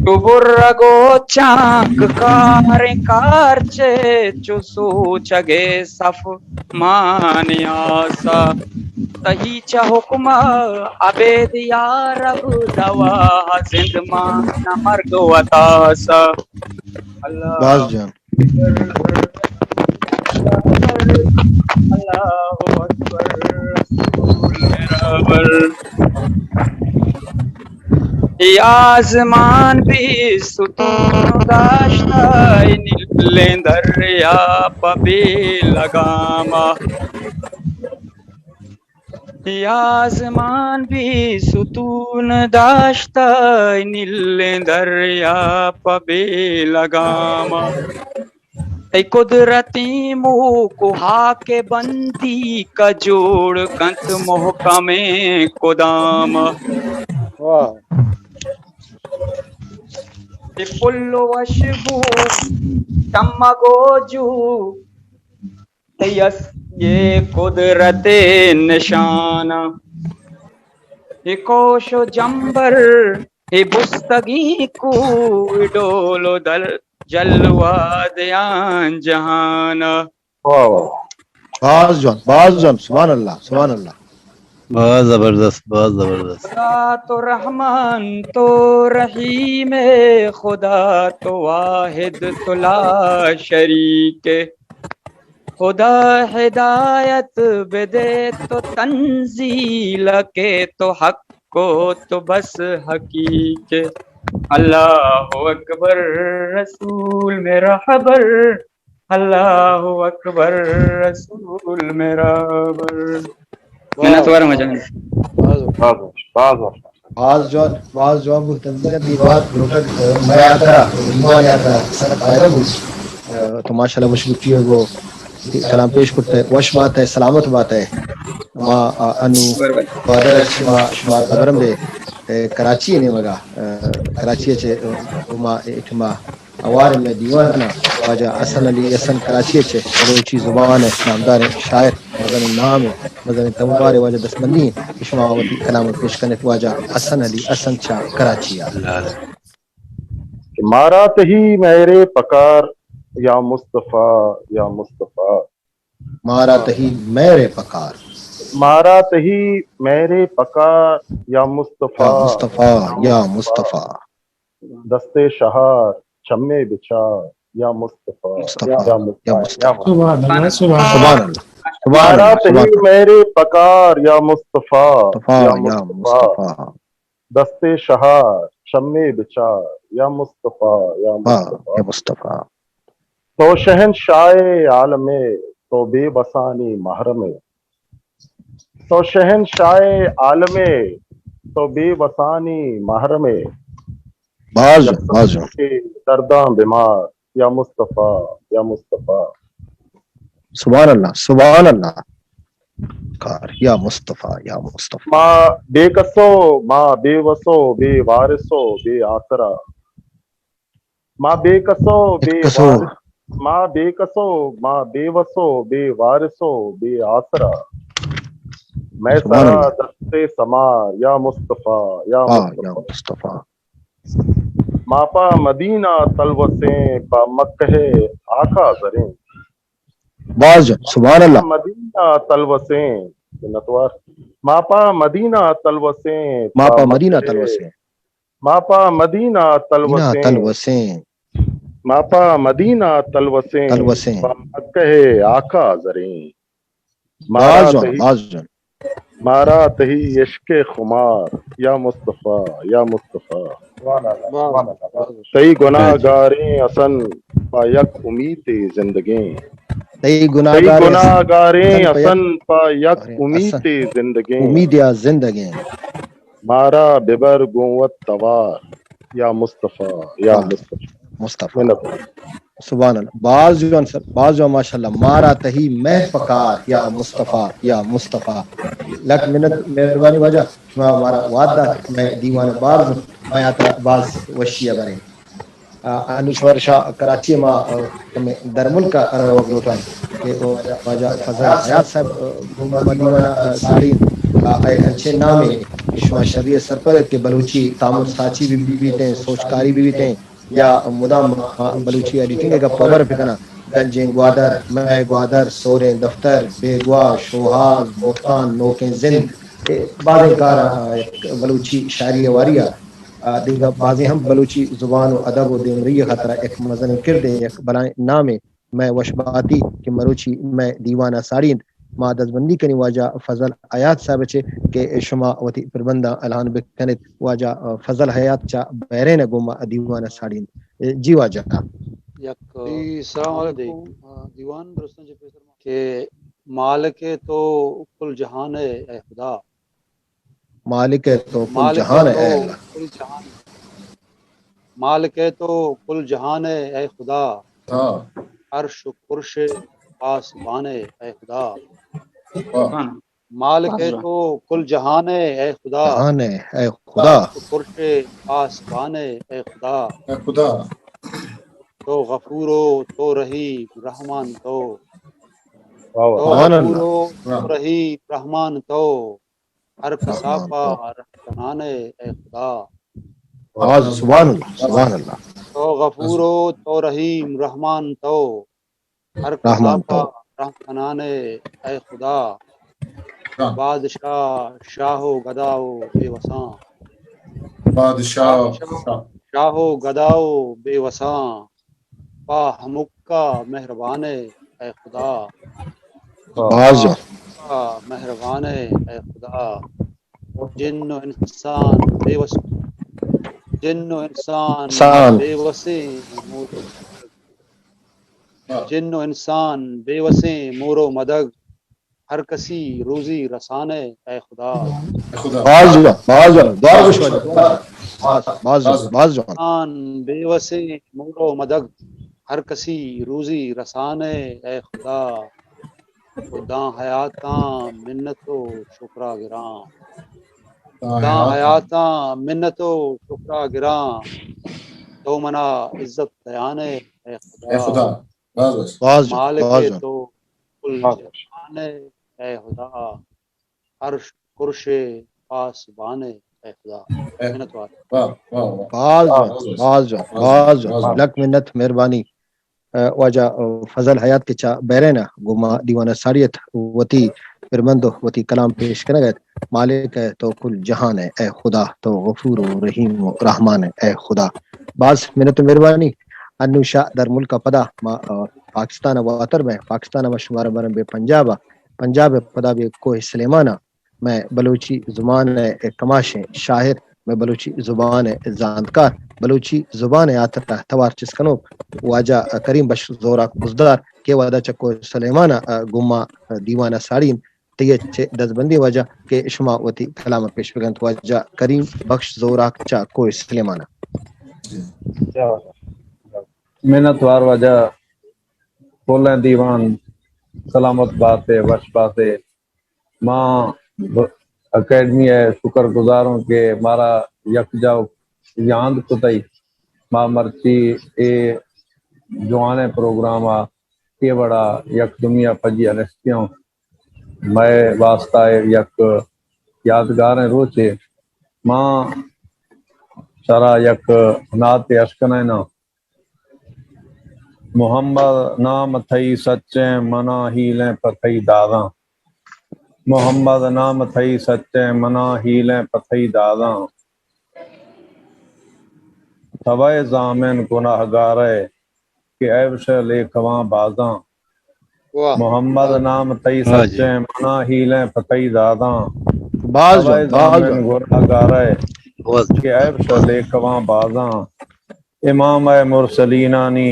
[SPEAKER 9] تو برگو چانک کارچے چو سوچگے صف مانیاسا تہی چا حکم عبید یا رب دوا زند مانا مرگ وطاسا اللہ اللہ اکبر رسول میرا بر آزمان بھی ستون داشتا نیلیں دریا پبی لگاما آزمان بھی ستون داشتا نیلیں دریا پبی لگاما ای قدرتی منہ کوہا کے بندی کا جوڑ کنت محکم قدام پل وشبو تمگو جو تیس یہ قدرت نشانہ کوش و جمبر بستگی کو ڈولو دل جلوہ دیان جہانا
[SPEAKER 7] باز جان سبحان اللہ
[SPEAKER 2] بہت زبردست
[SPEAKER 9] خدا تو رحمان تو رحیم خدا تو واحد تو لا شریک خدا ہدایت بدے تو تنزیل کے تو حق کو تو بس حقیق اللہ اکبر رسول میرا خبر اللہ اکبر رسول میرا بر minnatwara majan
[SPEAKER 7] بعض جو تنظیم کی بات میں آتا ایمان آتا سر قائم تو ماشاءاللہ مشکل ہے وہ سلام پیش کرتے ہیں وش بات ہے سلامت بات ہے ما انو بادر شما خبرم دے کراچی نے مگا کراچی چے ما اتما اوار میں دیوانہ واجہ حسن علی حسن کراچی چے بلوچی زبان ہے نامدار شاعر مدن نام ہے مدن تموار واجہ دستمندی شما وتی کلام پیش کرنے واجہ حسن علی حسن چا کراچی
[SPEAKER 3] مارا تہی میرے پکار یا مصطفیٰ یا مصطفیٰ
[SPEAKER 7] مارا تہی میرے پکار
[SPEAKER 3] مارا تہی میرے پکار یا مصطفیٰ
[SPEAKER 7] یا مصطفیٰ یا مصطفیٰ
[SPEAKER 3] دستے شہار چمے بچا یا مصطفیٰ یا مصطفیٰ
[SPEAKER 7] سبحان اللہ
[SPEAKER 3] مارا تہی میرے پکار یا مصطفیٰ یا مصطفیٰ دستے شہار چمے بچا یا مصطفیٰ یا
[SPEAKER 7] مصطفیٰ
[SPEAKER 3] تو شہنشاہ عالم تو بے بسانی محرم تو شہنشاہ عالم تو بے بسانی محرم درداں بیمار یا مصطفیٰ یا مصطفیٰ
[SPEAKER 7] سبحان اللہ سبحان اللہ کار یا مصطفیٰ یا مصطفیٰ
[SPEAKER 3] ماں بے کسو ماں بے وسو بے وارثو بے آسرا ماں بے کسو بے وارث ماں بے کسو ماں بے وسو بے وارثو بے آسرا میں سرا دستے سمار یا مصطفیٰ یا
[SPEAKER 7] مصطفیٰ
[SPEAKER 3] ماں پا مدینہ تلوسیں پا مکہ آقا زریں
[SPEAKER 7] باز سبحان اللہ
[SPEAKER 3] مدینہ تلوسیں نتوار ماپا مدینہ تلوسیں
[SPEAKER 7] ماپا مدینہ تلوسیں
[SPEAKER 3] ماپا مدینہ
[SPEAKER 7] تلوسیں
[SPEAKER 3] ماپا مدینہ تلوسیں مکہ آقا زریں مارا تہی عشق خمار یا مصطفیٰ یا مصطفیٰ تئی گناہ گاریں اسن پا یک امید زندگیں
[SPEAKER 7] تئی
[SPEAKER 3] گناہ گاریں اسن پا یک امید زندگیں
[SPEAKER 7] امید زندگیں
[SPEAKER 3] مارا ببر گوت توار یا مصطفیٰ یا
[SPEAKER 7] مصطفیٰ سبحان اللہ بعض ماشاءاللہ مارا تہی میں پکار یا مصطفیٰ یا مصطفیٰ لک منت مہربانی وجہ ہمارا وعدہ میں دیوان باز میں آتا باز وشیہ برے انوشور شاہ کراچی ما درمل کا وگلوٹان کہ وجہ فضل حیات صاحب دیوان ساری اچھے نام شما شریع سرپرت کے بلوچی تامر ساچی بھی بیٹیں سوچکاری بھی بیٹیں یا مدام بلوچی ایڈیٹنگ کا پاور پھکنا گنجیں گوادر میں گوادر سوریں دفتر بیگوا شوہاز بوتان نوکیں زند بعض کار بلوچی شاعری واریہ دیگا بعض ہم بلوچی زبان و ادب و دیمری خطرہ ایک مزن کردے ایک بلائیں نام میں وشباتی کہ مروچی میں دیوانہ ساریند ما دزبندی کنی واجہ فضل حیات صاحب چے کہ شما وتی پربندہ الہان بکنت واجہ فضل حیات چا بیرین گوما دیوانہ ساڑین جی واجہ
[SPEAKER 8] السلام علیکم دیوان درستان جی کہ مالک تو کل جہان ہے اے خدا
[SPEAKER 7] مالک تو کل جہان ہے اے اللہ
[SPEAKER 8] مالک تو کل جہان ہے اے خدا عرش و فرش آسمان ہے اے خدا مالک تو کل جہان ہے اے خدا
[SPEAKER 7] اے خدا
[SPEAKER 8] فرش آسمان ہے اے خدا تو غفورو تو رحیم رحمان تو غفورو تو رحیم رحمان تو ہر کسافہ رحمانان اے خدا
[SPEAKER 7] سبحان اللہ سبحان اللہ
[SPEAKER 8] تو غفورو تو رحیم رحمان تو ہر کسافہ رحمانان اے خدا بادشاہ شاہ و گداؤ بے وساں
[SPEAKER 5] بادشاہ
[SPEAKER 8] شاہ و گداؤ بے وساں پا ہمکا مہربان اے خدا مہربان اے خدا جن و انسان بے وس جن و انسان بے وسیں جن و انسان بے وسیں مور و مدگ ہر کسی روزی رسانے اے خدا آن بے وسے مور و مدد ہر کسی روزی رسانے اے خدا خدا حیاتاں منت و شکرا گراں خدا حیاتاں منت و شکرا گراں تو منا عزت دیانے اے خدا مالک تو کل جہانے اے خدا عرش کرش پاسبانے اے خدا محنت
[SPEAKER 7] لک منت مہربانی وجہ فضل حیات کے چا بیرنا گما دیوانہ ساریت وتی پرمندو وتی کلام پیش کرے گئے مالک ہے تو کل جہان ہے اے خدا تو غفور و رحیم و رحمان ہے اے خدا بعض منت مہربانی انوشا در ملک پدا پاکستان واتر میں پاکستان و شمار برم بے پنجاب پدا بے کوہ سلیمانہ میں بلوچی زبان کماش شاعر میں بلوچی زبان زاندکار بلوچی زبان آتتا توار چسکنو واجہ کریم بش زوراک بزدار کے وعدہ چکو سلیمانہ گما دیوانہ ساڑین تیہ دزبندی وجہ کے شما وتی کلام پیش بگنت واجہ کریم بخش زوراک چا کوہ سلیمانہ
[SPEAKER 15] محنت وار وجہ کھولیں دیوان سلامت باتیں وش باتیں ماں اکیڈمی ہے شکر گزاروں کہ مارا یک جاؤ یاند کتائی ماں مرچی اے جوانے پروگرام کے بڑا یک دنیا پجی انستیوں میں واسطہ یک یادگاریں روچے ماں شرا یک نات اشکنینا محمد نام تھئی سچیں منا ہیلیں پتھئی داداں محمد نام تھئی سچیں منا ہیلیں پتھئی داداں سوائے زامن گناہ گارے کہ عیبش لے کواں بازاں محمد نام تھئی سچیں منا ہیلیں پتھئی داداں سوائے زامن گناہ گارے کہ عیبش لے کواں بازاں امام مرسلینانی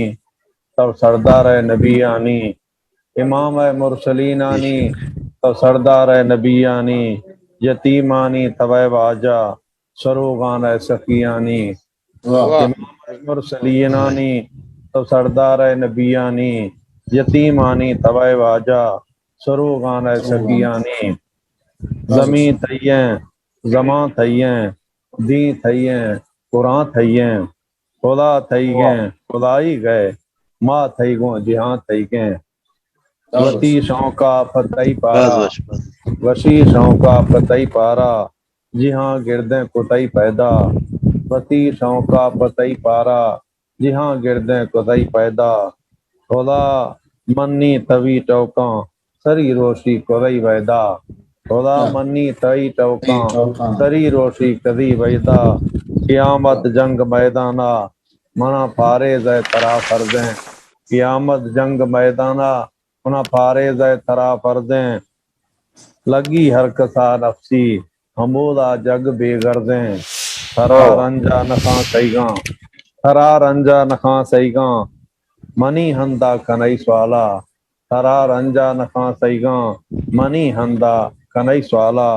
[SPEAKER 15] تب سردار نبیانی امام مرسلینانی تب سردار نبیانی یتیمانی طوی واجہ سروغان سخیانی امام مرسلینانی تب سردار نبیانی یتیمانی طوی واجہ سروغان سخیانی زمین تھئیں زمان تھئیں دین تھئیں قرآن تھئیں خدا تھئی گئیں خدائی گئے ماں تھئی گوں جہاں تھئی گئیں وتی شوقا فتح پارا وسیع شوقا فتح پارا جہاں گردیں کتئی پیدا وتی شوقا فتح پارا جہاں گردیں کتئی پیدا خدا منی توی ٹوکاں سری روشی کرئی ویدا خدا منی تئی ٹوکاں سری روشی کدی ویدا قیامت جنگ میدانہ منا فارز ہے ترا فرزیں قیامت جنگ میدانہ منا فارز ہے ترا فرزیں لگی ہر کسا نفسی ہمودا جگ بے غرضیں تھرا رنجا نخاں سیگاں تھرا رنجا نخاں سیگاں منی ہندا کنئی سوالا تھرا رنجا نخاں سیگاں منی ہندا کنئی سوالا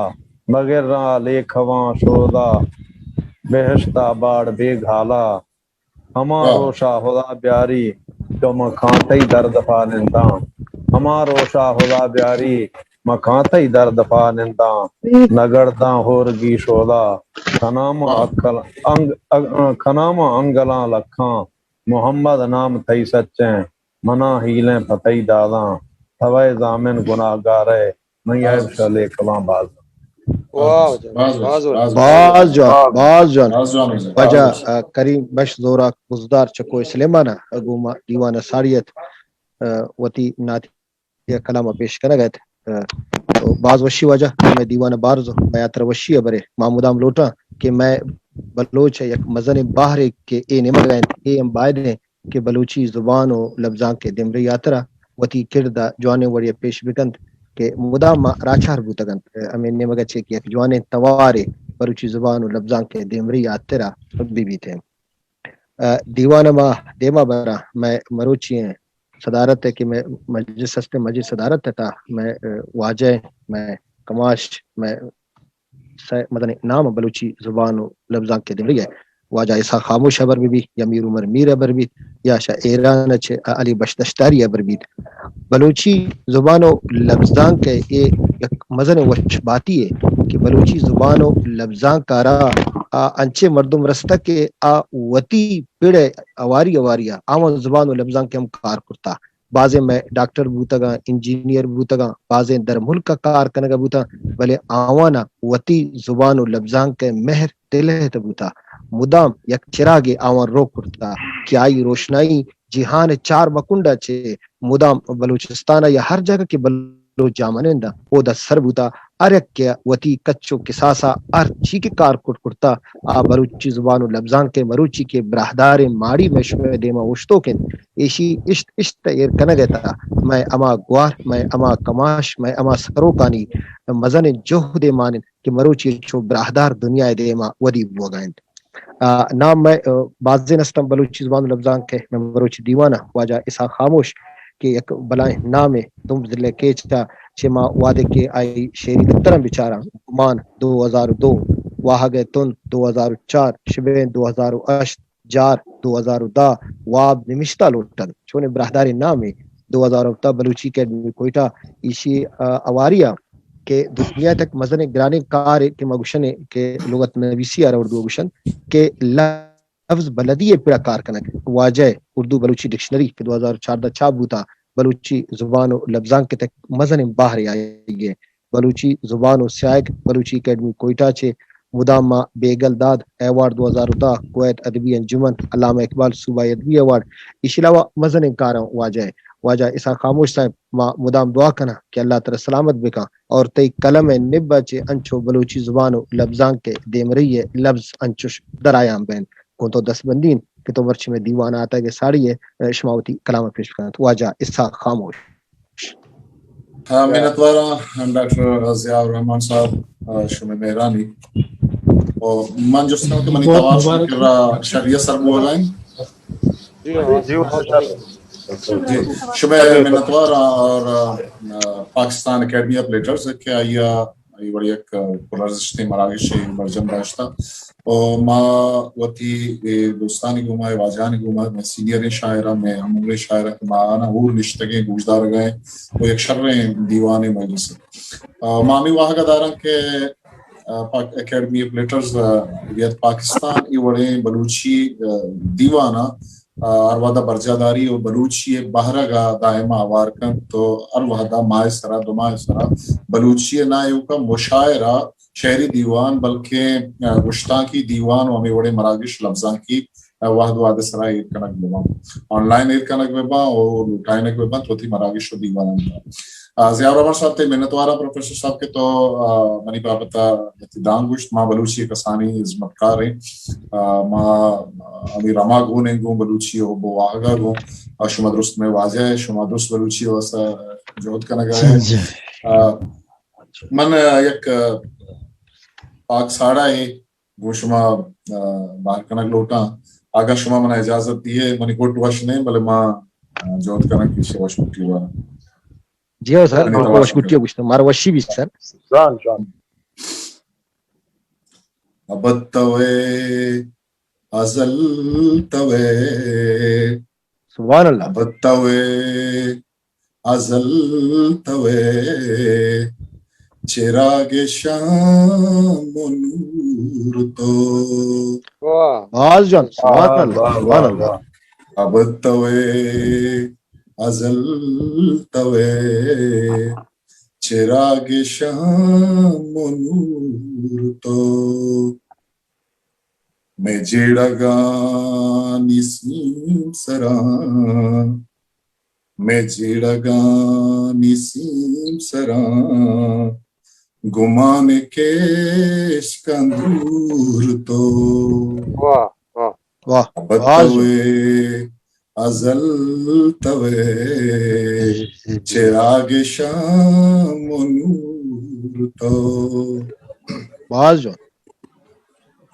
[SPEAKER 15] مگر راں لے کھواں شودا بہشتا باڑ بے گھالا ہماں روشا خدا بیاری تو مکھانتی درد پا ننداں ہماں روشا خدا بیاری مکھانتی درد پا ننداں نگڑداں ہورگی شودا کھنام انگلاں لکھاں محمد نام تھئی سچیں منا ہیلیں فتح داداں ہوائے زامن گناہ گارے میں عیب شلے کلاں باز
[SPEAKER 7] باز جان وجہ کریم بش زورا بزدار چکو سلیمانہ گوما دیوانہ ساریت وتی نات کلام پیش کرے گئے تو بعض وشی وجہ میں دیوانہ بارزو میں اتر وشی برے معمودام لوٹا کہ میں بلوچ ہے یک مزن باہر کے اے نمر گئے اے ام باید ہیں کہ بلوچی زبان و لفظاں کے دمری یاترا وتی کردہ جوانے وڑی پیش بکند کہ مدام راچار بوتگند ہمیں نمگا چھے کہ جوانے توارے بلوچی زبان و لفظاں کے دمری یاترا بھی تھے دیوانہ ما دیما برا میں مروچی ہیں صدارت ہے کہ میں مجلس ہست مجلس صدارت تھا میں واجہ میں کماش میں مدنی نام بلوچی زبان و لفظاں کے دمری ہے واجہ ایسا خاموش ابر بھی یا میر عمر میر ابر بھی یا شاہ ایران اچھے علی بشتشتاری ابر بھی بلوچی زبان و لفظاں کے یہ مزن وش باتی ہے کہ بلوچی زبان و لفظاں کارا انچے مردم رستہ کے وتی پیڑے اواری اواریا آمن زبان و لفظاں کے ہم کار کرتا بعضے میں ڈاکٹر بوتگا انجینئر بوتگا بعضے در ملک کا کار کنگا بوتا بلے آوانا وتی زبان و لفظاں کے مہر دلے تبوتا مدام یک چراغ آوان رو کرتا کہ آئی روشنائی جہان چار بکنڈا چھے مدام بلوچستانہ یا ہر جگہ کے بلوچ جامنندہ او دا سر بوتا ارک کے وتی کچو کساسا ار چی کے کار کرتا بلوچی زبان و لفظاں کے مروچی کے براہدار ماڑی میں شوئے دیما وشتو کے ایشی اشت ایر کنگتا میں اما گوار میں اما کماش میں اما سروکانی مزن جوہ دے مانن کہ مروچی چو براہدار دنیا دیما ودی بوگائند نام میں بعض نستم بلوچی زبان و لفظاں کے میں مروچی دیوانہ واجہ اسا خاموش کہ ایک بلائیں نام ہے تم ذلے کیچتا چما وعدے کے آئی شیری دترم بچارا مان 2002 واہگ تن 2004 شبین 2008 جار 2010 واب نمشتہ لوٹن چونے برہداری نام ہے 2010 بلوچی اکیڈمی کوئٹہ ایشی اواریا کہ دنیا تک مزن گرانے کار کے مگوشن کے لغت نویسی اور اردو گوشن کے لفظ بلدی پیڑا کار کنک واجہ اردو بلوچی ڈکشنری کے 2004 چھاپ بوتا بلوچی زبان و لفظاں کے تک مزن باہر آئی گئے بلوچی زبان و سیاق بلوچی اکیڈمی کوئٹہ چھے مدامہ بیگل داد ایوارڈ 2010 کویت ادبی انجمن علامہ اقبال صوبائی ادبی ایوارڈ اس علاوہ مزن کارا واجہ اسا خاموش صاحب ما مدام دعا کنا کہ اللہ تعالی سلامت بکا اور تی کلم نبا چے انچو بلوچی زبان و لفظاں کے دیمری لفظ انچوش درایام بین کون تو دس بندین کہ تو مرچ میں دیوان آتا ہے کہ ساڑی ہے شماوتی کلام پیش کرنا واجہ اسا خاموش
[SPEAKER 5] منتوارا ڈاکٹر ضیاء الرحمن صاحب شمی مہرانی اور من جو سنوں کہ منی تواش کر شریعت سر بولائیں جی شمی منتوارا اور پاکستان اکیڈمی آف لیٹرز کہ آئیا بڑی ایک پرارزشتی مراگش برجم داشتا اور ما وتی دوستانی گوما ہے واجہانی گوما ہے میں سینئر شاعرہ میں ہمونگلے شاعرہ کے مانا اور نشتگیں گوشدار گئے وہ ایک شرح دیوان مجلس مامی واہ کا دارن کے اکیڈمی آف لیٹرز ویت پاکستان ای وڑے بلوچی دیوانہ اروادہ برجاداری اور بلوچی بہرگا دائمہ آوارکن تو اروادہ مائے سرا دمائے سرا بلوچی نائیو کا مشاعرہ شہری دیوان بلکہ گشتاں کی دیوان و ہمیں وڑے مراگش لفظاں کی واحد وعدہ سرا ایر کنک ببا آن لائن ایر کنک ببا اور لوٹائنک ببا تو تھی مراگش و دیوان ہمیں ضیاء الرحمن صاحب تے منتوارا پروفیسر صاحب کے تو منی بابتا اتدان گوشت ماں بلوچی کسانی عظمتکار ہیں ماں ابھی رما گونے گوں بلوچی ہو بو آگا گوں شما درست میں واضح ہے شما درست بلوچی ہو ایسا جوہد کنگا ہے من یک پاک ساڑا ہے وہ شما باہر کنگ لوٹا آگا شما منہ اجازت دیئے منی کوٹ وش نہیں بلے ماں جوہد کنگ کسی وش مٹی ہوا
[SPEAKER 7] جی ہو سر وش مٹی ہو گوشتا مارا وشی بھی سر
[SPEAKER 5] جان ابتوے ازل توے
[SPEAKER 7] سبحان اللہ
[SPEAKER 5] ابتوے ازل توے چراغ شام و نور تو
[SPEAKER 7] باز جان سبحان اللہ سبحان اللہ
[SPEAKER 5] ابتوے ازل توے چراغ شام و نور تو میں جیڑا گانی سیم سرا میں جیڑا گانی سیم سرا گمان کیش کندور تو ابتوے ازل توے چراغ شام و نور تو
[SPEAKER 7] باز جان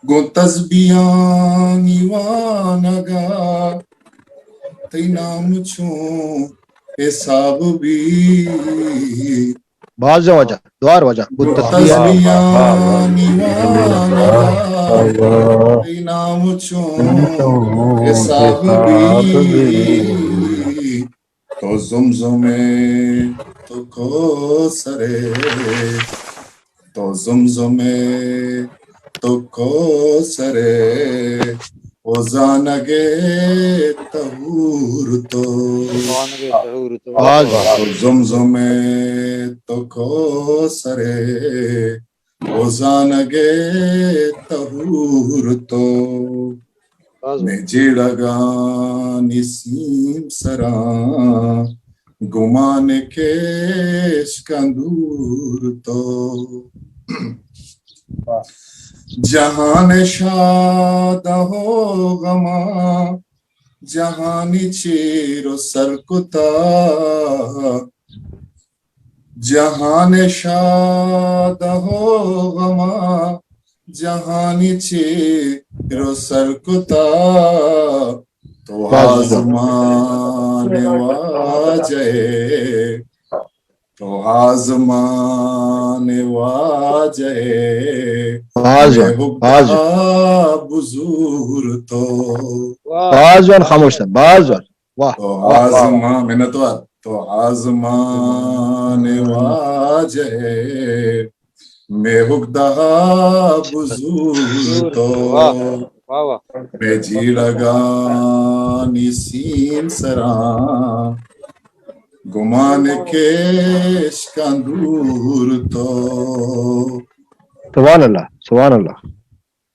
[SPEAKER 5] گو تسبیحان ایوانگا تئی نام چوں حساب بھی
[SPEAKER 7] باز وجہ دوار وجہ
[SPEAKER 5] تسبیحاں نیوانا تئی نام چوں حساب بھی تو زمزمے تو کوثرے تو زمزمے تو کوثرے او زانگے تہور تو زمزمے تو کوثرے او زانگے تہور تو میں جڑگا نسیم سراں گمان کیش کندور تو جہان شاد ہو غما جہانی چیرو سرکتا جہان شاد ہو غما جہانی چیرو سرکتا تو آزمان واجے تو آزمان واجے بزور تو
[SPEAKER 7] بازوان خاموش ہے بازوان
[SPEAKER 5] تو آزمان منتوار تو آزمان واجے میں حکدہ بزور تو میں جیڑگا نسیم سراں گمان کیش کندور تو
[SPEAKER 7] سبحان اللہ سبحان اللہ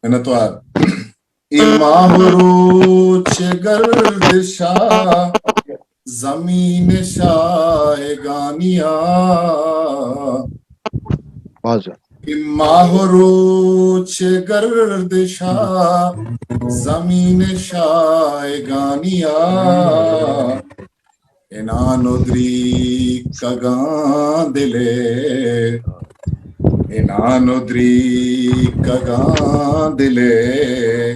[SPEAKER 5] منتوار امام روچ گردشاہ زمین شائگانیہ امام روچ گردشاہ زمین شائگانیہ انانو دری کگان دلے انانو دری کگان دلے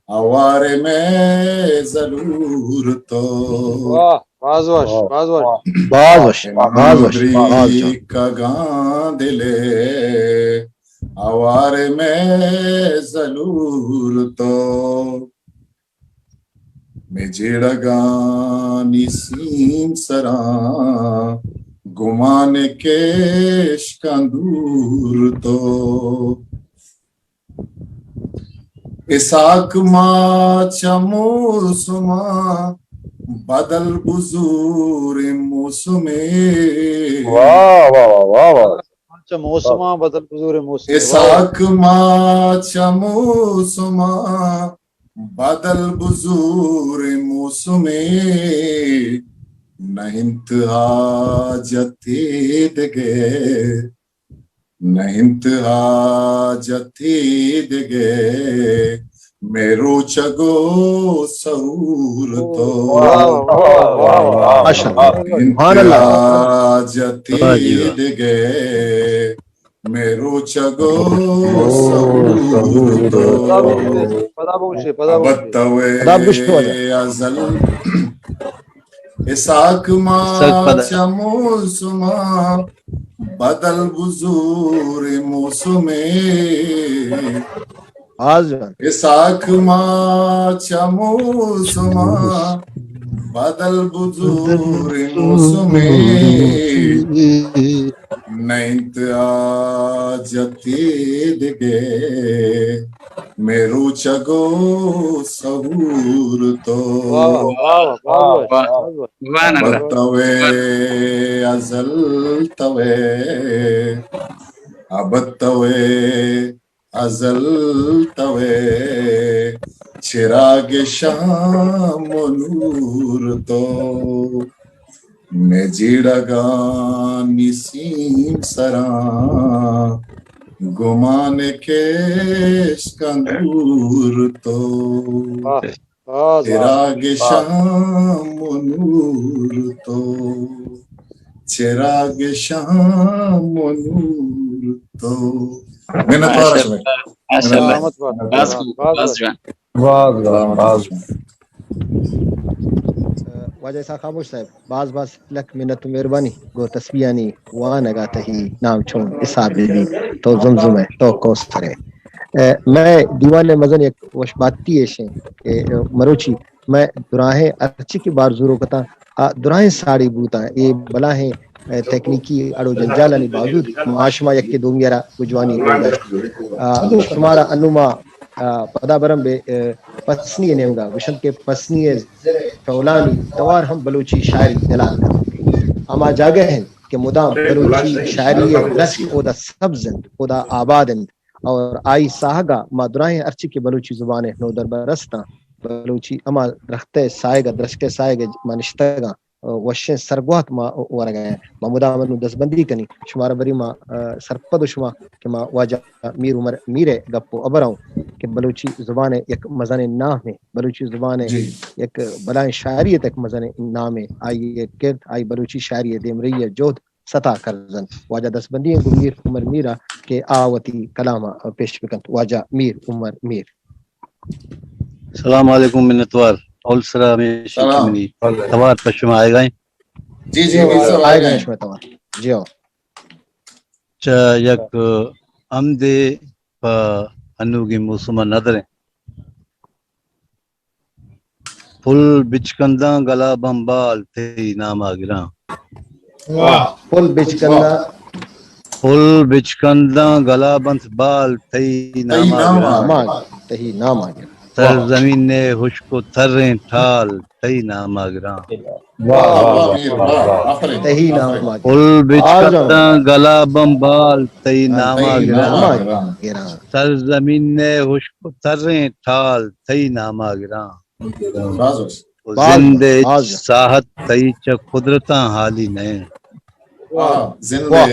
[SPEAKER 5] آوارے میں ضرور تو انانو دری کگان دلے آوارے میں ضرور تو میں جڑگا نسیم سراں گمان کیش کندور تو اساک ما چموسما بدل بزور موسمے
[SPEAKER 8] موسما بدل بزور موسم
[SPEAKER 5] اساک ما چموسما بدل بزور موسمے نہ انتہا جتید گے نہ انتہا جتید گے میرو چگو سہور تو انتہا جتید گے میرو چگو سہور تو ابتوے ازل اساک ما چموسما بدل بزور موسمے اساک ما چموسما بدل بزور موسمے نینتہا جتید گے میرو چگو سہور تو ابتوے ازل توے ابتوے ازل توے چراغ شام و نور تو میں جڑگا نسیم سراں گمان کیش کندور تو چراغ شام و نور تو چراغ شام و نور تو
[SPEAKER 7] واجہ سا خاموش صاحب باز باز لک منت مہربانی گو تسبیحانی وان اگاتا ہی نام چھوڑ اسا بیبی تو زمزم ہے تو کوثر ہے. میں دیوان مزن ایک وشباتی ایشیں کہ مروچی میں دراہیں ارچی کی بار زورو کتا دراہیں ساڑی بوتا یہ بلاہیں تکنیکی اڑو جنجالانی باوجود معاشمہ یک کے دومیرا گجوانی گرداشت شمارا انوما پدا برم بے پسنی نیمگا وشن کے پسنی فولانی توار ہم بلوچی شاعری دلال کرتے اما جاگہ ہیں کہ مدام بلوچی شاعری رسک اودا سبزند اودا آبادند اور آئی ساہگا ما دراہیں ارچی کی بلوچی زبان ہے نو در برستا بلوچی اما رختے سائے گا درشتے سائے گا منشتگا وشن سرگوات ما ورگئے ما مدام دستبندی کنی شمار بری ما سرپد شما کہ ما واجہ میر عمر میرے گپو ابراؤں کہ بلوچی زبان ایک مزن نام ہے بلوچی زبان ایک بلائیں شاعریت ایک مزن نام ہے آئی کرد آئی بلوچی شاعری دیم رہی ہے جوت ستا کرزن واجہ دستبندی ہے میر عمر میرا کہ آوتی کلامہ پیش بکن واجہ میر عمر میر.
[SPEAKER 2] السلام علیکم منتوار اول سرا میں شکمنی توار پشم آئے گئے
[SPEAKER 5] جی جی
[SPEAKER 7] آئے گئے شما توار جی ہو
[SPEAKER 2] چا یک امدے پا انوگی موسمہ ندریں پل بچکنداں گلا بمبال تھی ناما گراں پل بچکنداں گلا بنت بال تھی ناما گراں تر زمین نے خشک و تھریں ٹھال تھی ناما گراں پل بچکنداں گلا بمبال تھی ناما گراں تر زمین نے خشک و تھریں ٹھال تھی ناما گراں زندے ساحت تئی چا قدرتاں حالی نئے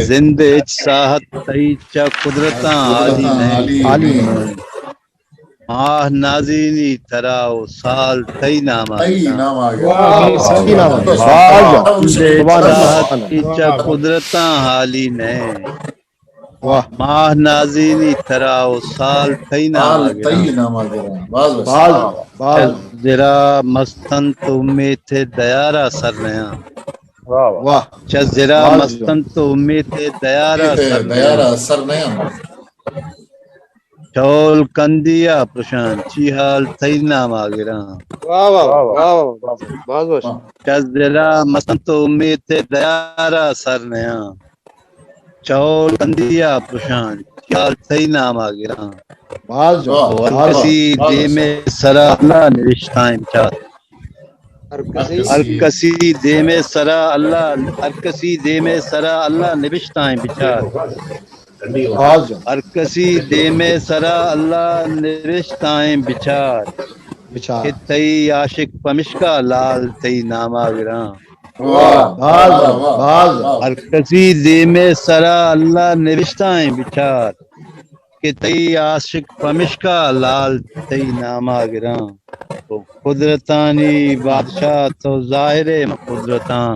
[SPEAKER 2] زندے ساحت تئی چا قدرتاں حالی نئے ماہ نازینی تراؤ سال تئی ناما ساحت تئی چا قدرتاں حالی نئے ماہ نازینی تراؤ سال تئی ناما گراں زرا مستن تو میں تھے دیارہ سر نیاں زرا مستن تو میں تھے دیارہ سر نیاں چول کندیا پرشان چی حال تھی ناما گراں زرا مستن تو میں تھے دیارہ سر نیاں چول کندیا پرشان چی حال تھی ناما گراں کسی دے میں سرا اللہ نوشتائیں بچار ہر کسی دے میں سرا اللہ نوشتائیں بچار ہر کسی دے میں سرا اللہ نوشتائیں بچار کہ تئی عاشق پمشکا لال تئی ناما گراں ہر کسی دے میں سرا اللہ نوشتائیں بچار کہ تئی عاشق پمشکا لال تئی ناما گراں قدرتانی بادشاہ تو ظاہر قدرتاں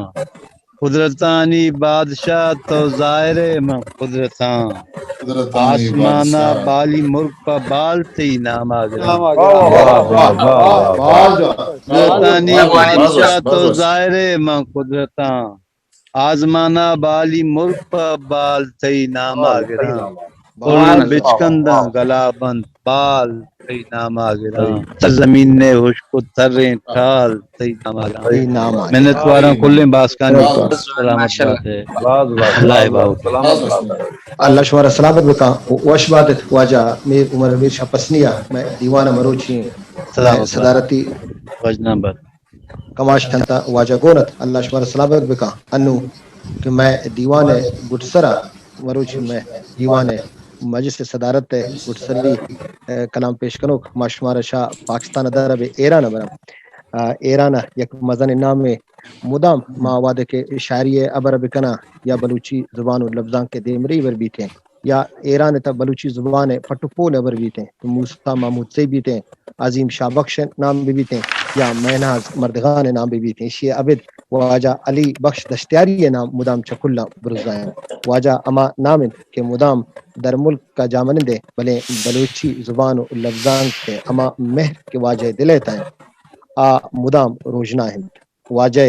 [SPEAKER 2] قدرتانی بادشاہ تو ظاہر قدرتاں آسمانہ بالی ملک پا بال تئی ناما گراں قدرتانی بادشاہ تو ظاہر قدرتاں آزمانہ بالی ملک پا بال تئی ناما گراں پل بچکنداں گلا بند بال تئی ناما گراں زمین نے خشک و تریں ٹھال تئی ناما گراں محنت واراں کلیں باسکانی سلامت بات ہے
[SPEAKER 7] اللہ شمارا سلامت بکا وش بادت واجہ میر عمر میر شاہ پسنیا میں دیوانہ مروچی صدارتی
[SPEAKER 2] نمبر
[SPEAKER 7] کماش تھنتا واجہ گونت اللہ شمارا سلامت بکا انو کہ میں دیوان گٹسرا مروچی میں دیوان مجلس صدارت گٹسری کلام پیش کرو ماشمار شاہ پاکستان درب ایران برم ایران یک مزن نام مدام ما وعدے کے شاعری ابر بکنا یا بلوچی زبان و لفظاں کے دیمری ور بیتے یا ایران تا بلوچی زبان پٹپول ابر بیتے موسیٰ محمود سے بیتے عظیم شاہ بخش نام بھی بیتے یا مہناز مردغان نام بھی بیتے شیع عبد واجہ علی بخش دشتیاری نام مدام چکلہ برزائیں واجہ اما نامن کے مدام در ملک کا جامنندے بلے بلوچی زبان و لفظان کے اما مہر کے واجہ دلیتا ہیں مدام روشنا ہند واجہ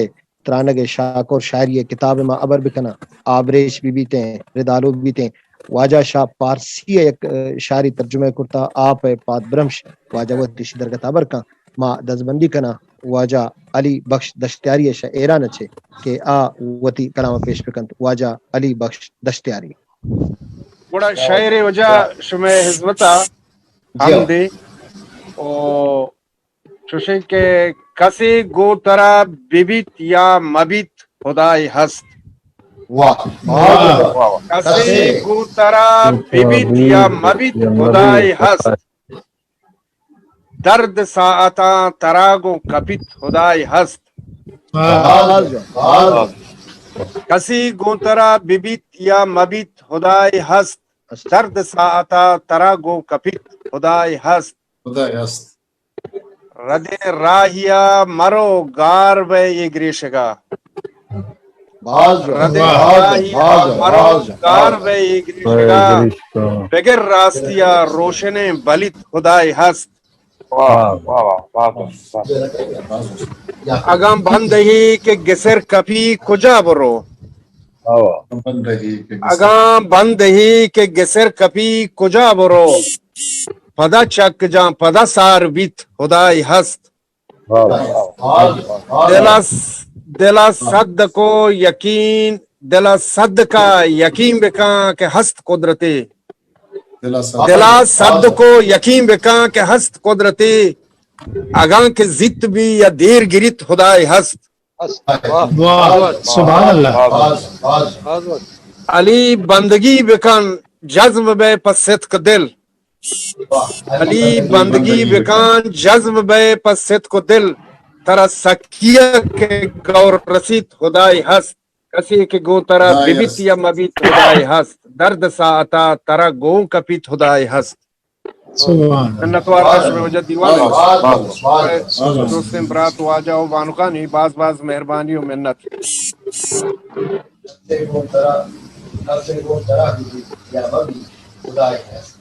[SPEAKER 7] ترانگ شاکر شاعری کتاب ما ابر بکنا آبریش بھی بیتے ہیں ردالو بھی بیتے ہیں واجہ شاہ پارسی ایک شاعری ترجمہ کرتا آپ پاد برمش واجہ وہ تشی درگت ابر کا ما دزبندی کنا واجہ علی بخش دشتیاری شاہ ایران اچھے کہ آ وتی کلام پیش بکنت واجہ علی بخش دشتیاری
[SPEAKER 4] بڑا شاعر وجہ شمع حزمتا ہم دے او چوشے کے کسی گو ترا بیبیت یا مبیت خدای ہست کسی گو ترا بیبیت یا مبیت خدای ہست درد ساعتا تراگو کپیت خدای ہست کسی گو ترا بیبیت یا مبیت خدای ہست درد ساعتا تراگو کپیت خدای ہست رد راہیا مرو گار بے یہ گریشگا رد راہیا مرو گار بے یہ گریشگا بغیر راستیا روشن بلیت خدای ہست اگم بند ہی کہ گسر کپی کجا برو اگم بند ہی کہ گسر کپی کجا برو پدا چک جان پدا سار بیت خدای ہست دلا صد کو یقین دلا صد کا یقین بکا کہ ہست قدرتی دلا صد کو یقین بکا کہ ہست قدرتی اگاں کے زت بھی یا دیر گریت خدای ہست
[SPEAKER 12] سبحان اللہ
[SPEAKER 4] علی بندگی بکن جذب بے پس صدق دل علی بندگی بکان جذب بے پس صدق دل ترا سکیہ کے گور رسید خدای ہست کسی کے گو ترا بیبیت یا مبیت خدای ہست درد ساعتا ترا گو کپیت خدای ہست منتوار رشم وجہ دیوان دوستن برات واجہ و بانوکانی باز باز مہربانی و منت
[SPEAKER 7] کسی گو ترا بیبیت یا مبیت خدای ہست